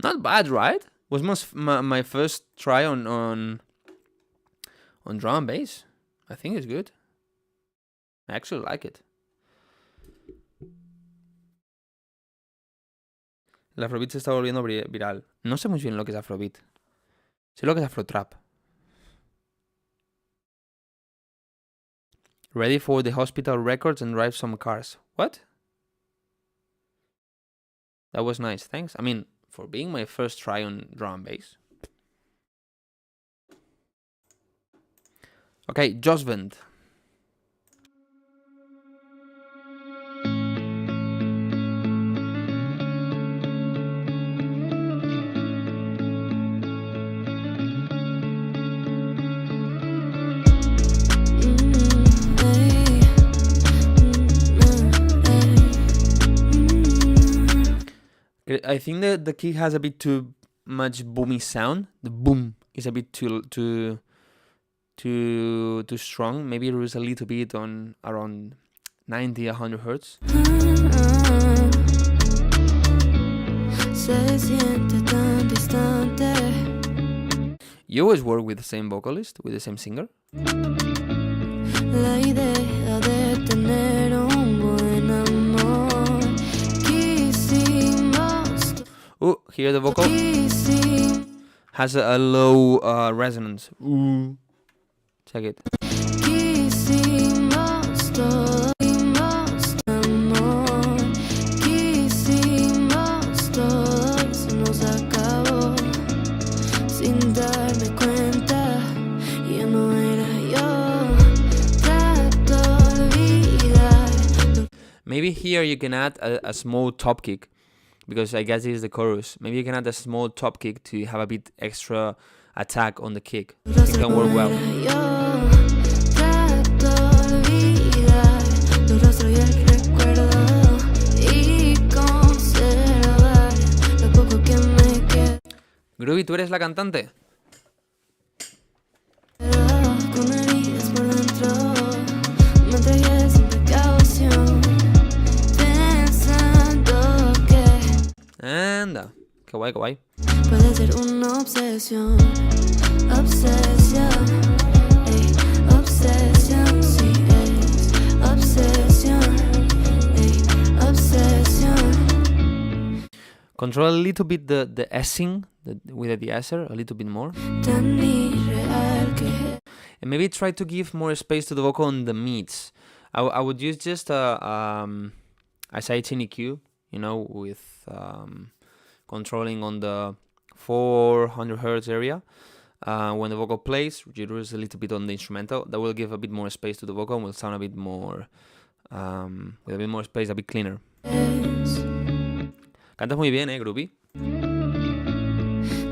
Not bad, right? Was my first try on drum and bass. I think it's good. I actually like it. El Afrobeat se está volviendo viral. No sé muy bien lo que es Afrobeat. Sé lo que es Afrotrap. Ready for the hospital records and drive some cars. What? That was nice, thanks. I mean, for being my first try on drum and bass. Okay, Josvend. I think that the kick has a bit too much boomy sound. The boom is a bit too strong. Maybe it was a little bit on around 90-100 hertz. You always work with the same vocalist, with the same singer? La idea de tener un buen amor. Oh, here the vocal has a low resonance. Ooh. Check it. Maybe here you can add a small top kick. Because I guess this is the chorus. Maybe you can add a small top kick to have a bit extra attack on the kick. It can work well. Groovy, ¿tú eres la cantante? Anda, qué guay, qué guay. Puede ser una obsesión, obsesión, obsesión, sí es obsesión, ey, obsesión. Control a little bit the S-ing with the de-esser, a little bit more. Tan irreal que And maybe try to give more space to the vocal on the mids. I would use just a sidechain EQ, you know, with controlling on the 400 hertz area. When the vocal plays, reduce a little bit on the instrumental. That will give a bit more space to the vocal and will sound a bit more, with a bit more space, a bit cleaner. es Cantas muy bien, Groovy.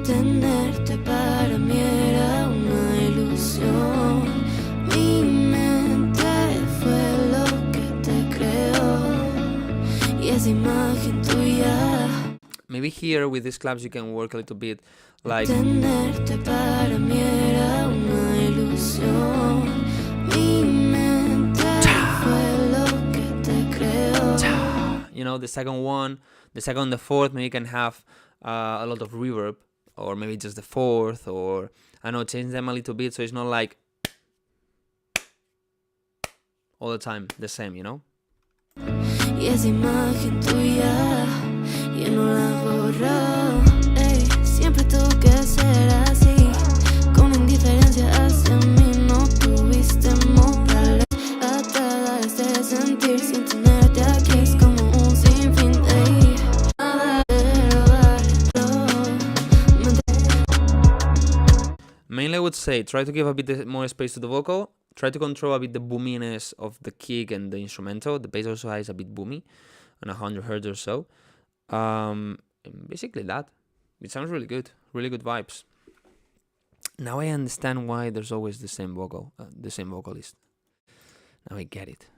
tenerte para mí era una ilusión. Mi mente fue lo que te creó y esa imagen tuya. Maybe here with these claps you can work a little bit like, Tenerte para mí era una ilusión. Mi mente fue lo que te creó. you know, the second one, the second and the fourth, maybe you can have a lot of reverb, or maybe just the fourth, or I don't know, change them a little bit so it's not like all the time the same, you know? Y esa imagen tuya, yo no la borro. Ey, siempre tuvo que ser así, con indiferencia hacia mí. No tuviste modales, atada a este sentir sin tenerte aquí. Es como un sinfín de nada de robarlo. Mainly I would say try to give a bit more space to the vocal, try to control a bit the boominess of the kick and the instrumental. The bass also is a bit boomy, on 100 hertz or so. Basically that. It sounds really good vibes. Now I understand why there's always the same vocal, the same vocalist. Now I get it.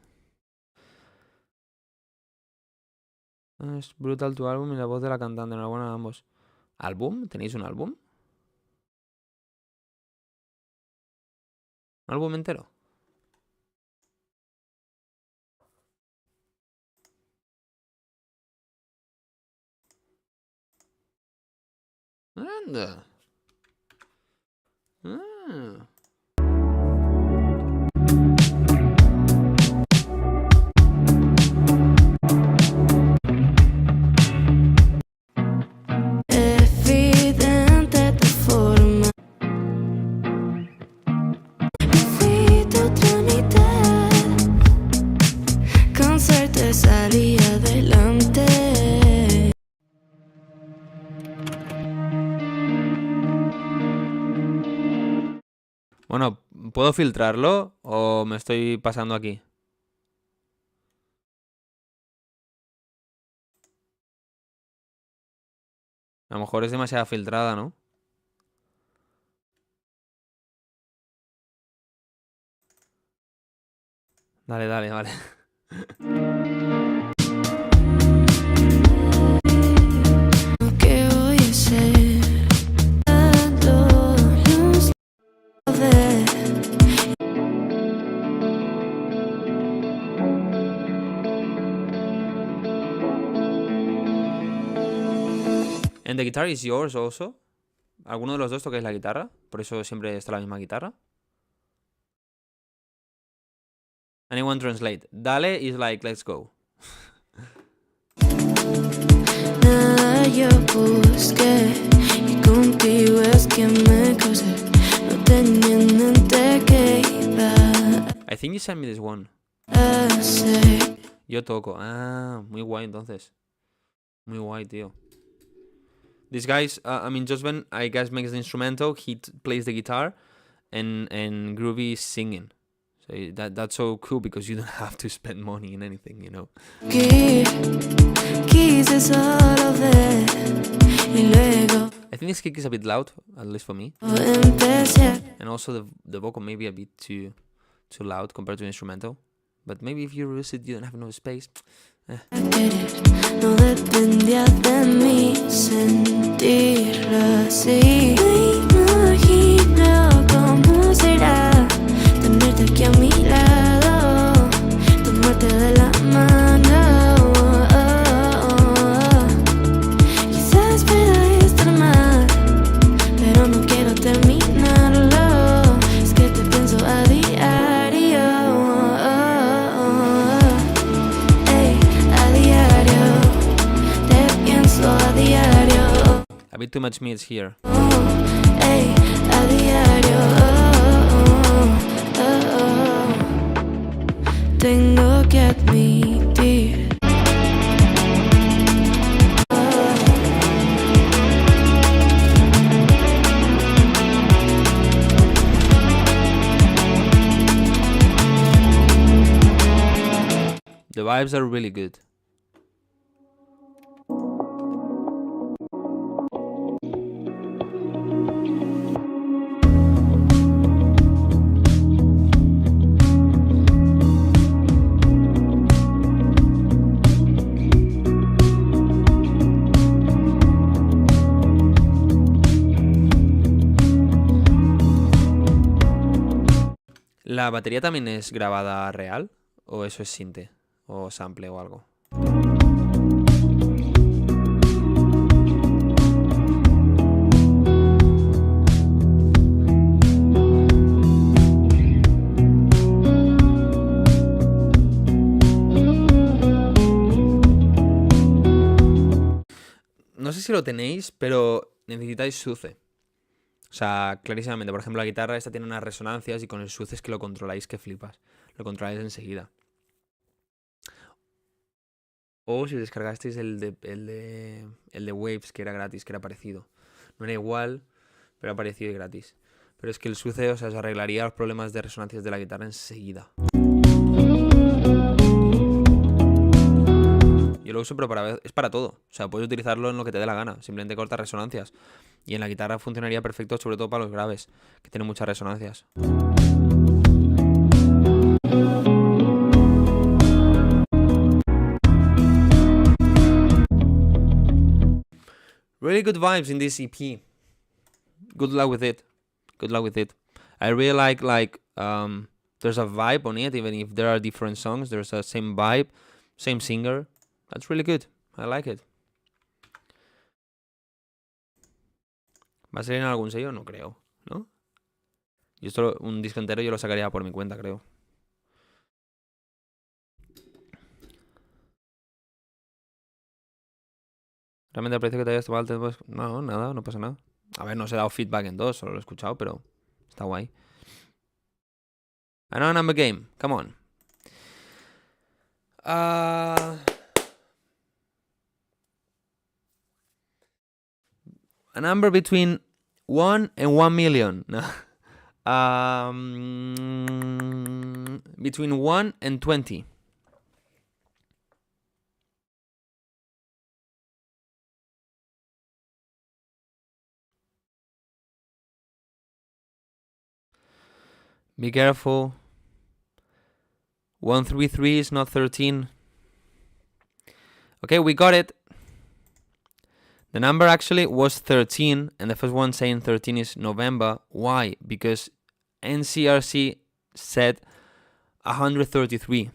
Es brutal tu álbum y la voz de la cantante. Enhorabuena a ambos. ¿Álbum? ¿Tenéis un álbum? ¿Un álbum entero? Anda. Ah. Evidente tu forma. Fui tu otra mitad. Con suerte salí adelante. Bueno, ¿puedo filtrarlo o me estoy pasando aquí? A lo mejor es demasiado filtrada, ¿no? Dale, vale. ¿Qué voy a hacer? Dando luz a ver. And the guitar is yours also. ¿Alguno de los dos toquéis la guitarra? Por eso siempre está la misma guitarra. Anyone translate? Dale is like, let's go. Nada yo busqué y contigo es que me causé. No tenía en mente que iba I think you sent me this one. a hacer. Yo toco. Ah, muy guay entonces. Muy guay, tío. This guy's, I mean, Josven, I guess, makes the instrumental. He plays the guitar, and Groovy is singing. So that's so cool because you don't have to spend money in anything, you know. Quise solo ver y luego I think this kick is a bit loud, at least for me, empecé and also the vocal maybe a bit too loud compared to the instrumental. But maybe if you release it, you don't have enough space. a querer. No dependía de mí sentirlo así. Me imagino cómo será tenerte aquí a mi lado, tomarte de la mano. Quizás pueda estar mal, pero no quiero terminarlo. Es que te pienso a diario. bit too much meats here. Ey, a diario, tengo que admitir. The vibes are really good. ¿La batería también es grabada real? ¿O eso es sinte? ¿O sample o algo? No sé si lo tenéis, pero necesitáis SUCE. O sea, clarísimamente. Por ejemplo, la guitarra esta tiene unas resonancias y con el SUCE es que lo controláis que flipas. Lo controláis enseguida. O si descargasteis el de Waves, que era gratis, que era parecido. No era igual, pero era parecido y gratis. Pero es que el SUCE, o sea, os arreglaría los problemas de resonancias de la guitarra enseguida. Yo lo uso, pero es para todo. O sea, puedes utilizarlo en lo que te dé la gana. Simplemente corta resonancias. Y en la guitarra funcionaría perfecto, sobre todo para los graves, que tienen muchas resonancias. Really good vibes in this EP. Good luck with it. Good luck with it. I really like there's a vibe on it, even if there are different songs. There's a same vibe, same singer. That's really good. I like it. ¿Va a salir en algún sello? No creo, ¿no? Y esto, un disco entero yo lo sacaría por mi cuenta, creo. ¿Realmente aprecio que te hayas tomado el tiempo? No, nada, no pasa nada. A ver, no os he dado feedback en dos, solo lo he escuchado, pero está guay. Another number game, come on. A number between 1 and 1 million. No. Between 1 and 20. Be careful. 133 is not 13. Okay, we got it. The number actually was 13, and the first one saying 13 is November. Why? Because NCRC said 133.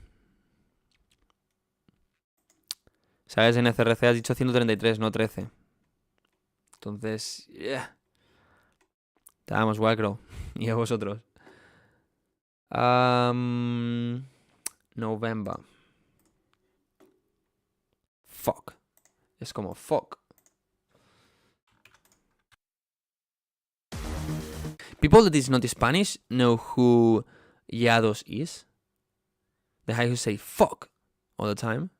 ¿Sabes? En CRC has dicho 133, no 13. Entonces, yeah. Estábamos Wildcrow. Y a vosotros. November. Fuck. Es como fuck. People that is not Spanish know who Yados is. The guy who say fuck all the time.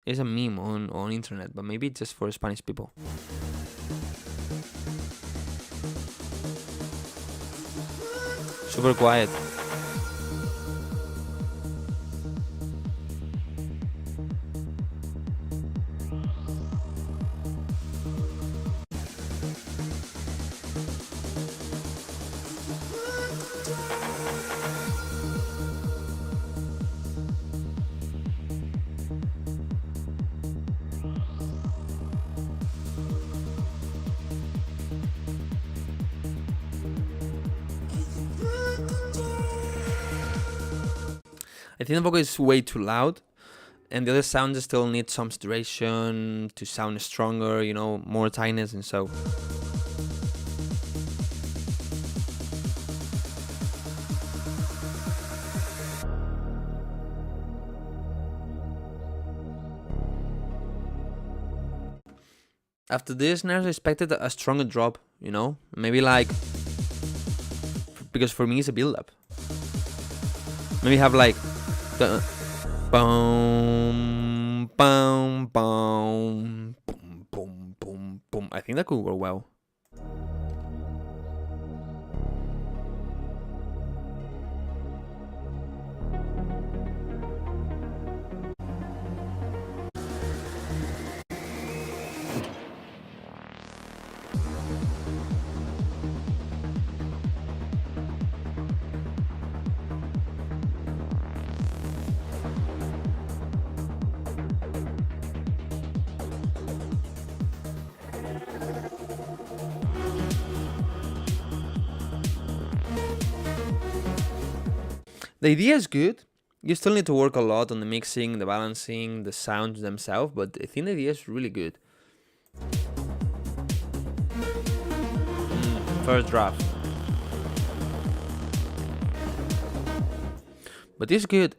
It's a meme on internet, but maybe it's just for Spanish people. Super quiet. I think the vocal is way too loud, and the other sounds still need some saturation to sound stronger, you know, more tightness, and so. After this, Nars expected a stronger drop, you know? Maybe like, because for me it's a build-up. Maybe have like the boom, boom, boom, boom, boom, boom, boom. I think that could work well. The idea is good. You still need to work a lot on the mixing, the balancing, the sounds themselves, but I think the idea is really good. First draft. But it's good.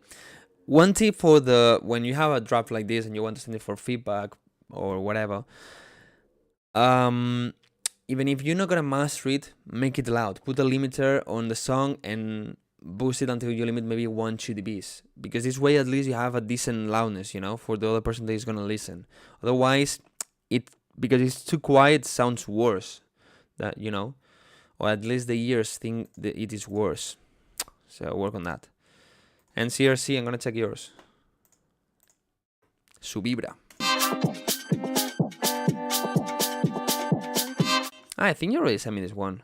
One tip for when you have a draft like this and you want to send it for feedback or whatever, even if you're not gonna master it, make it loud. Put a limiter on the song and boost it until you limit maybe 1-2 dBs, because this way at least you have a decent loudness, you know, for the other person that is gonna listen. Otherwise, because it's too quiet, sounds worse. That, you know, or at least the ears think that it is worse. So work on that. And CRC, I'm gonna check yours. Su vibra. I think you already sent me this one.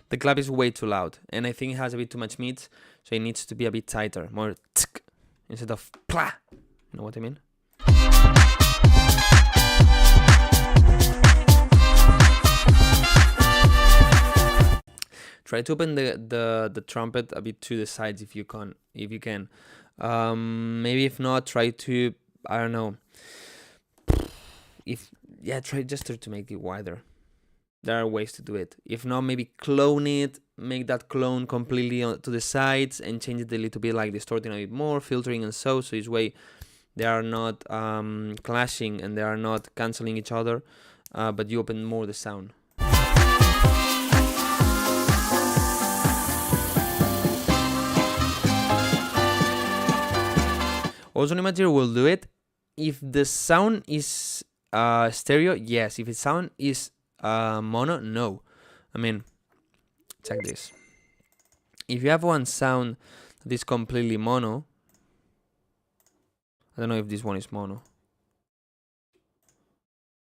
The clap is way too loud, and I think it has a bit too much meat, so it needs to be a bit tighter, more tsk, instead of plah. You know what I mean? Try to open the trumpet a bit to the sides if you can. Maybe if not, try to, I don't know. Try to make it wider. There are ways to do it. If not, maybe clone it, make that clone completely to the sides and change it a little bit, like distorting a bit more, filtering and so this way they are not clashing and they are not cancelling each other, but you open more the sound. Ozone Imager will do it. If the sound is stereo, yes. If the sound is mono, no. I mean, check this. If you have one sound that is completely mono, I don't know if this one is mono.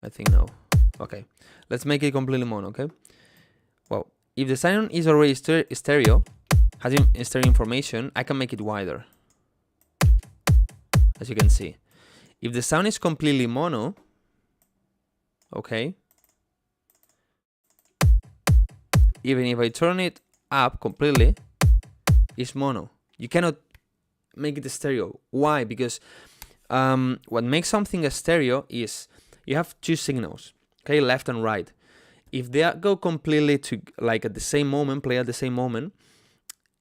I think no. Okay, let's make it completely mono, okay? Well, if the sound is already stereo, having stereo information, I can make it wider, as you can see. If the sound is completely mono, okay, even if I turn it up completely, it's mono. You cannot make it a stereo. Why? Because what makes something a stereo is you have two signals, okay, left and right. If they go completely to, like, at the same moment, play at the same moment,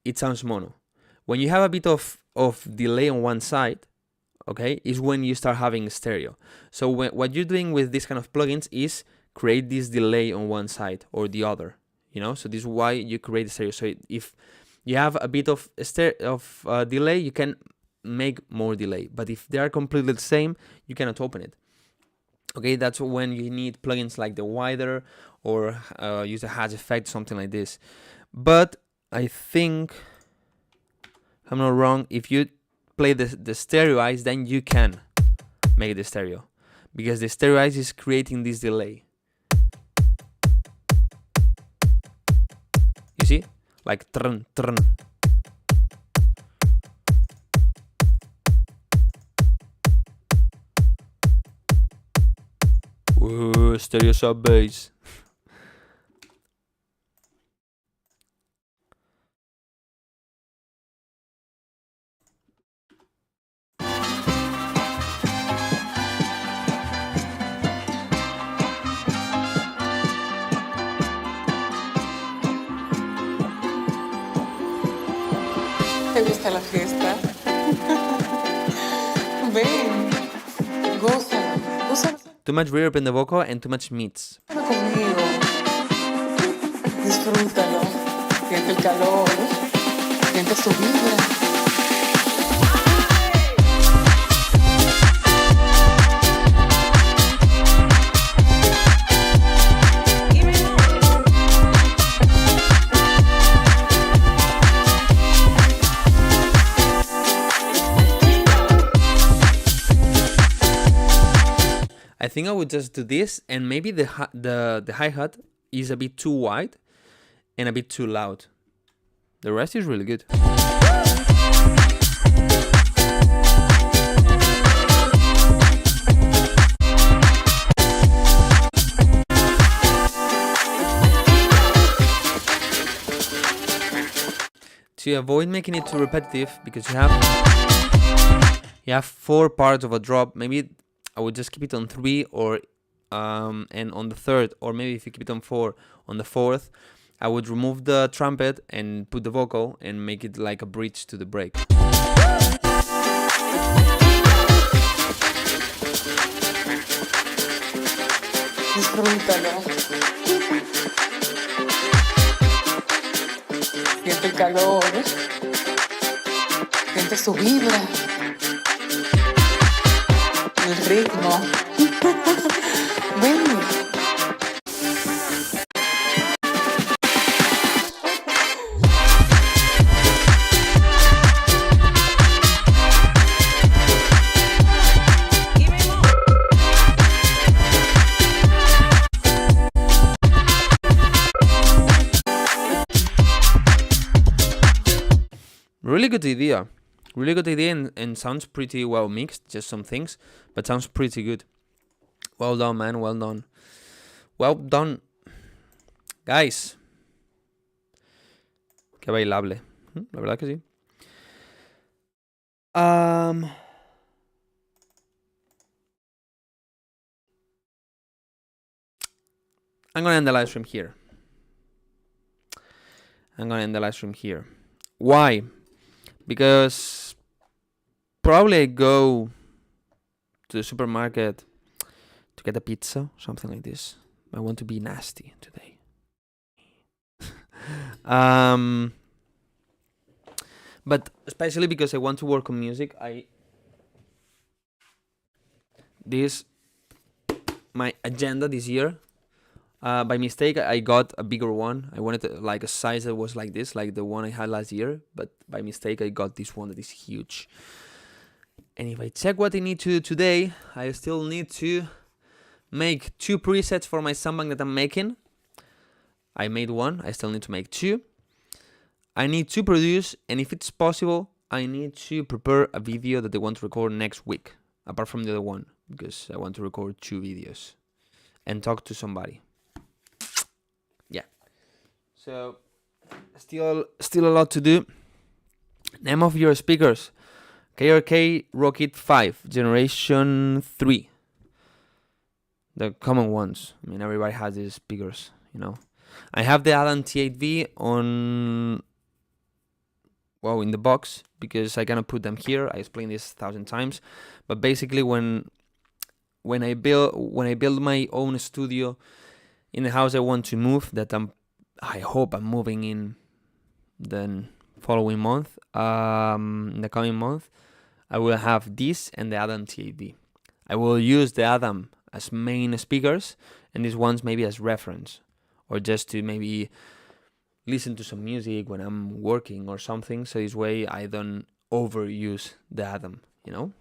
it sounds mono. When you have a bit of delay on one side, okay, is when you start having stereo. So what you're doing with this kind of plugins is create this delay on one side or the other, you know. So this is why you create stereo. So if you have a bit of delay, you can make more delay. But if they are completely the same, you cannot open it. Okay, that's when you need plugins like the wider or use a hash effect, something like this. But I think, if I'm not wrong, if you play the stereoize, then you can make the stereo, because the stereoize is creating this delay. You see, like trn trn. Whoa, stereo sub bass. ¿Te gusta la fiesta? Ven, gózalo, gózalo Too much reverb in the vocal and too much meats. conmigo. Disfrútalo. Siente el calor, siente su vibra. I think I would just do this, and maybe the hi-hat is a bit too wide and a bit too loud. The rest is really good. To avoid making it too repetitive, because you have 4 parts of a drop, maybe I would just keep it on 3 or and on the 3rd, or maybe if you keep it on 4, on the 4th, I would remove the trumpet and put the vocal and make it like a bridge to the break. Disfrútalo. Siente el calor, siente su vibra, el ritmo. Ven. Really good idea and sounds pretty well mixed, just some things, but sounds pretty good. Well done, man, well done. Well done. Guys. Qué bailable. La verdad que sí. I'm gonna end the live stream here. Why? Because probably I go to the supermarket to get a pizza, something like this. I want to be nasty today. But especially because I want to work on music, my agenda this year. By mistake, I got a bigger one. I wanted like a size that was like this, like the one I had last year. But by mistake, I got this one that is huge. And if I check what I need to do today, I still need to make 2 presets for my soundbank that I'm making. I made 1. I still need to make 2. I need to produce, and if it's possible, I need to prepare a video that I want to record next week, apart from the other one, because I want to record 2 videos and talk to somebody. Yeah. So still a lot to do. Name of your speakers: KRK Rocket 5 Generation 3. The common ones. I mean, everybody has these speakers, you know. I have the Adam T8V on, well, in the box, because I cannot put them here. I explained this 1,000 times, but basically when I build my own studio in the house I want to move, that I hope I'm moving in the following month, in the coming month, I will have this and the Adam T8V. I will use the Adam as main speakers and these ones maybe as reference, or just to maybe listen to some music when I'm working or something, so this way I don't overuse the Adam, you know?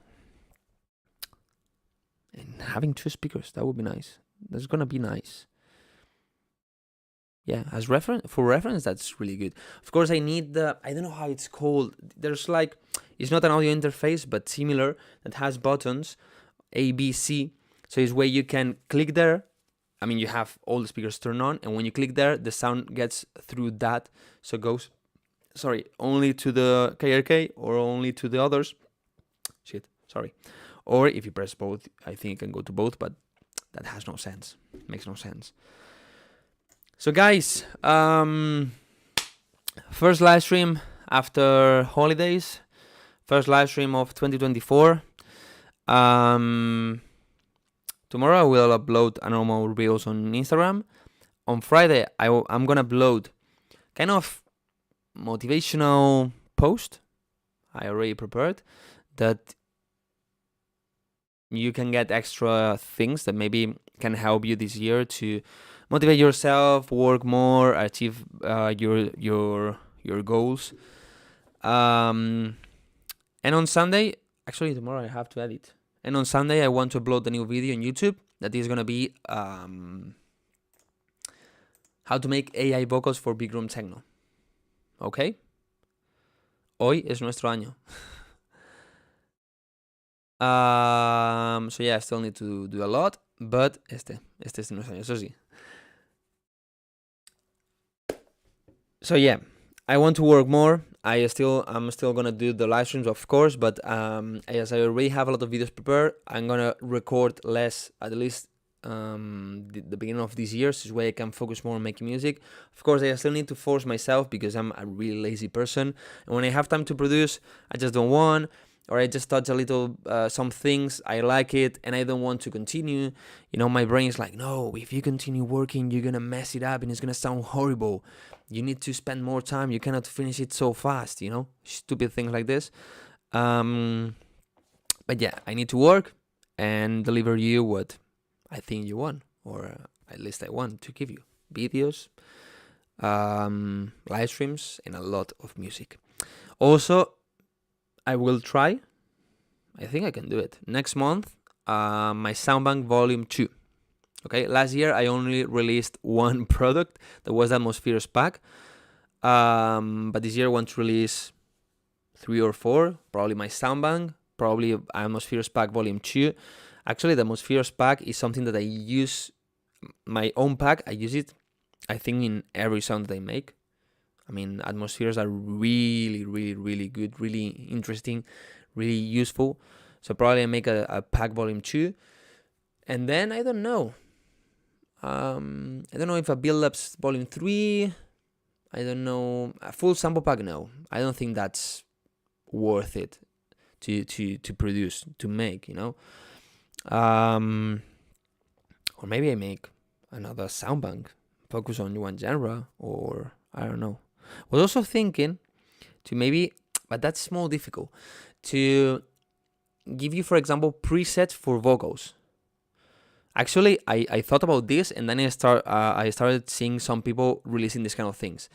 And having 2 speakers, that would be nice. That's gonna be nice. Yeah, as for reference, that's really good. Of course, I need I don't know how it's called. There's like, it's not an audio interface, but similar, that has buttons, A, B, C. So this way you can click there. I mean, you have all the speakers turned on, and when you click there, the sound gets through that. So it goes, only to the KRK or only to the others. Or if you press both, I think it can go to both, but that has no sense. Makes no sense. So guys, first live stream, after holidays. First live stream of 2024. Tomorrow I will upload a normal reels on Instagram. On Friday I'm gonna upload kind of motivational post I already prepared that you can get extra things that maybe can help you this year to motivate yourself, work more, achieve your goals. And on Sunday, actually tomorrow I have to edit. And on Sunday I want to upload a new video on YouTube that is gonna be how to make AI vocals for big room techno. Okay? Hoy es nuestro año. So yeah, I still need to do a lot, but este es nuestro año, eso sí. So yeah, I want to work more. I'm still gonna do the live streams, of course, but as I already have a lot of videos prepared, I'm gonna record less, at least the beginning of this year, so this way I can focus more on making music. Of course, I still need to force myself because I'm a really lazy person, and when I have time to produce, I just don't want, or I just touch a little some things, I like it, and I don't want to continue. You know, my brain is like, no, if you continue working, you're gonna mess it up, and it's gonna sound horrible. You need to spend more time. You cannot finish it so fast, you know? Stupid things like this. But yeah, I need to work and deliver you what I think you want, or at least I want to give you. Videos, live streams, and a lot of music. Also, I will try, I think I can do it, next month, my Soundbank Volume 2. Okay, last year I only released one product, that was the Atmospheres pack. But this year I want to release 3 or 4, probably my Soundbank, probably Atmospheres pack Volume 2. Actually, the Atmospheres pack is something that I use, my own pack, I use it, I think, in every sound that I make. I mean, Atmospheres are really, really, really good, really interesting, really useful. So probably I make a pack Volume 2. And then, I don't know if a build-ups Volume 3, I don't know, a full sample pack, no. I don't think that's worth it to produce, to make, you know. Or maybe I make another sound bank, focus on one genre, or I don't know. Was also thinking to maybe, but that's more difficult, to give you, for example, presets for vocals. Actually, I thought about this, and then I started seeing some people releasing these kind of things.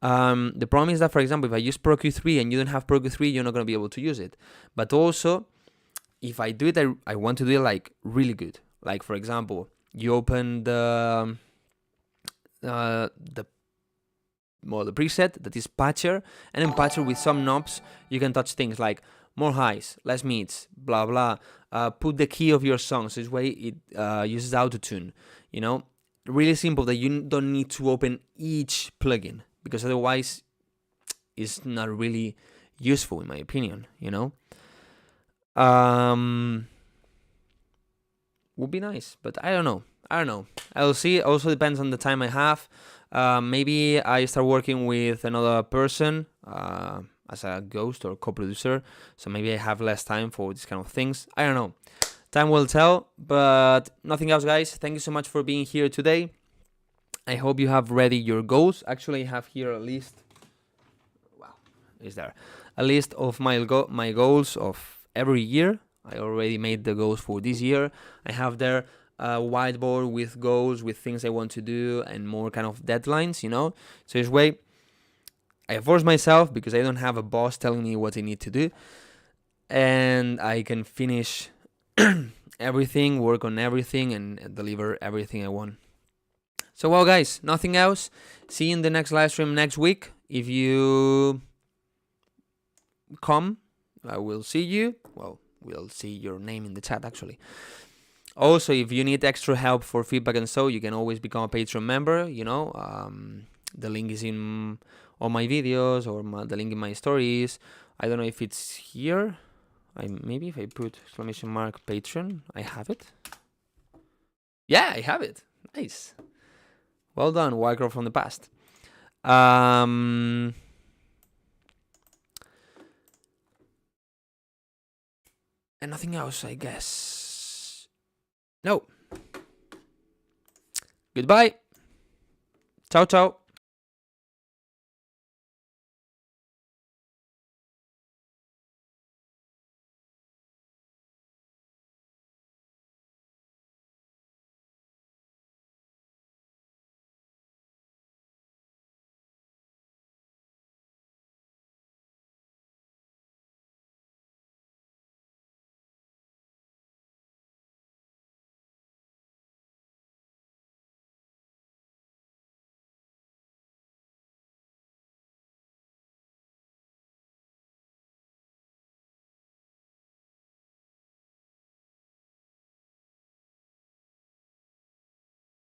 The problem is that, for example, if I use Pro Q3 and you don't have Pro Q3, you're not going to be able to use it. But also, if I do it, I want to do it like really good. Like, for example, you open the preset that is patcher, and in patcher with some knobs, you can touch things like more highs, less mids, blah blah. Put the key of your song, so this way it uses autotune. You know, really simple, that you don't need to open each plugin, because otherwise it's not really useful in my opinion, you know. Would be nice, but I don't know. I'll see. It also depends on the time I have. Maybe I start working with another person as a ghost or co-producer, so maybe I have less time for these kind of things. I don't know. Time will tell, but nothing else, guys. Thank you so much for being here today. I hope you have ready your goals. Actually, I have here a list. Wow, is there a list of my goals of every year? I already made the goals for this year. I have there a whiteboard with goals, with things I want to do, and more kind of deadlines, you know. So this way, I force myself because I don't have a boss telling me what I need to do, and I can finish everything, work on everything, and deliver everything I want. So, well, guys, nothing else. See you in the next live stream next week. If you come, I will see you. Well, we'll see your name in the chat, actually. Also, if you need extra help for feedback and so, you can always become a Patreon member, you know. The link is in all my videos, or the link in my stories. I don't know if it's here. Maybe if I put !! Patreon, I have it. Yeah, I have it. Nice. Well done, Wildcrow from the past. And nothing else, I guess. No. Goodbye. Ciao, ciao.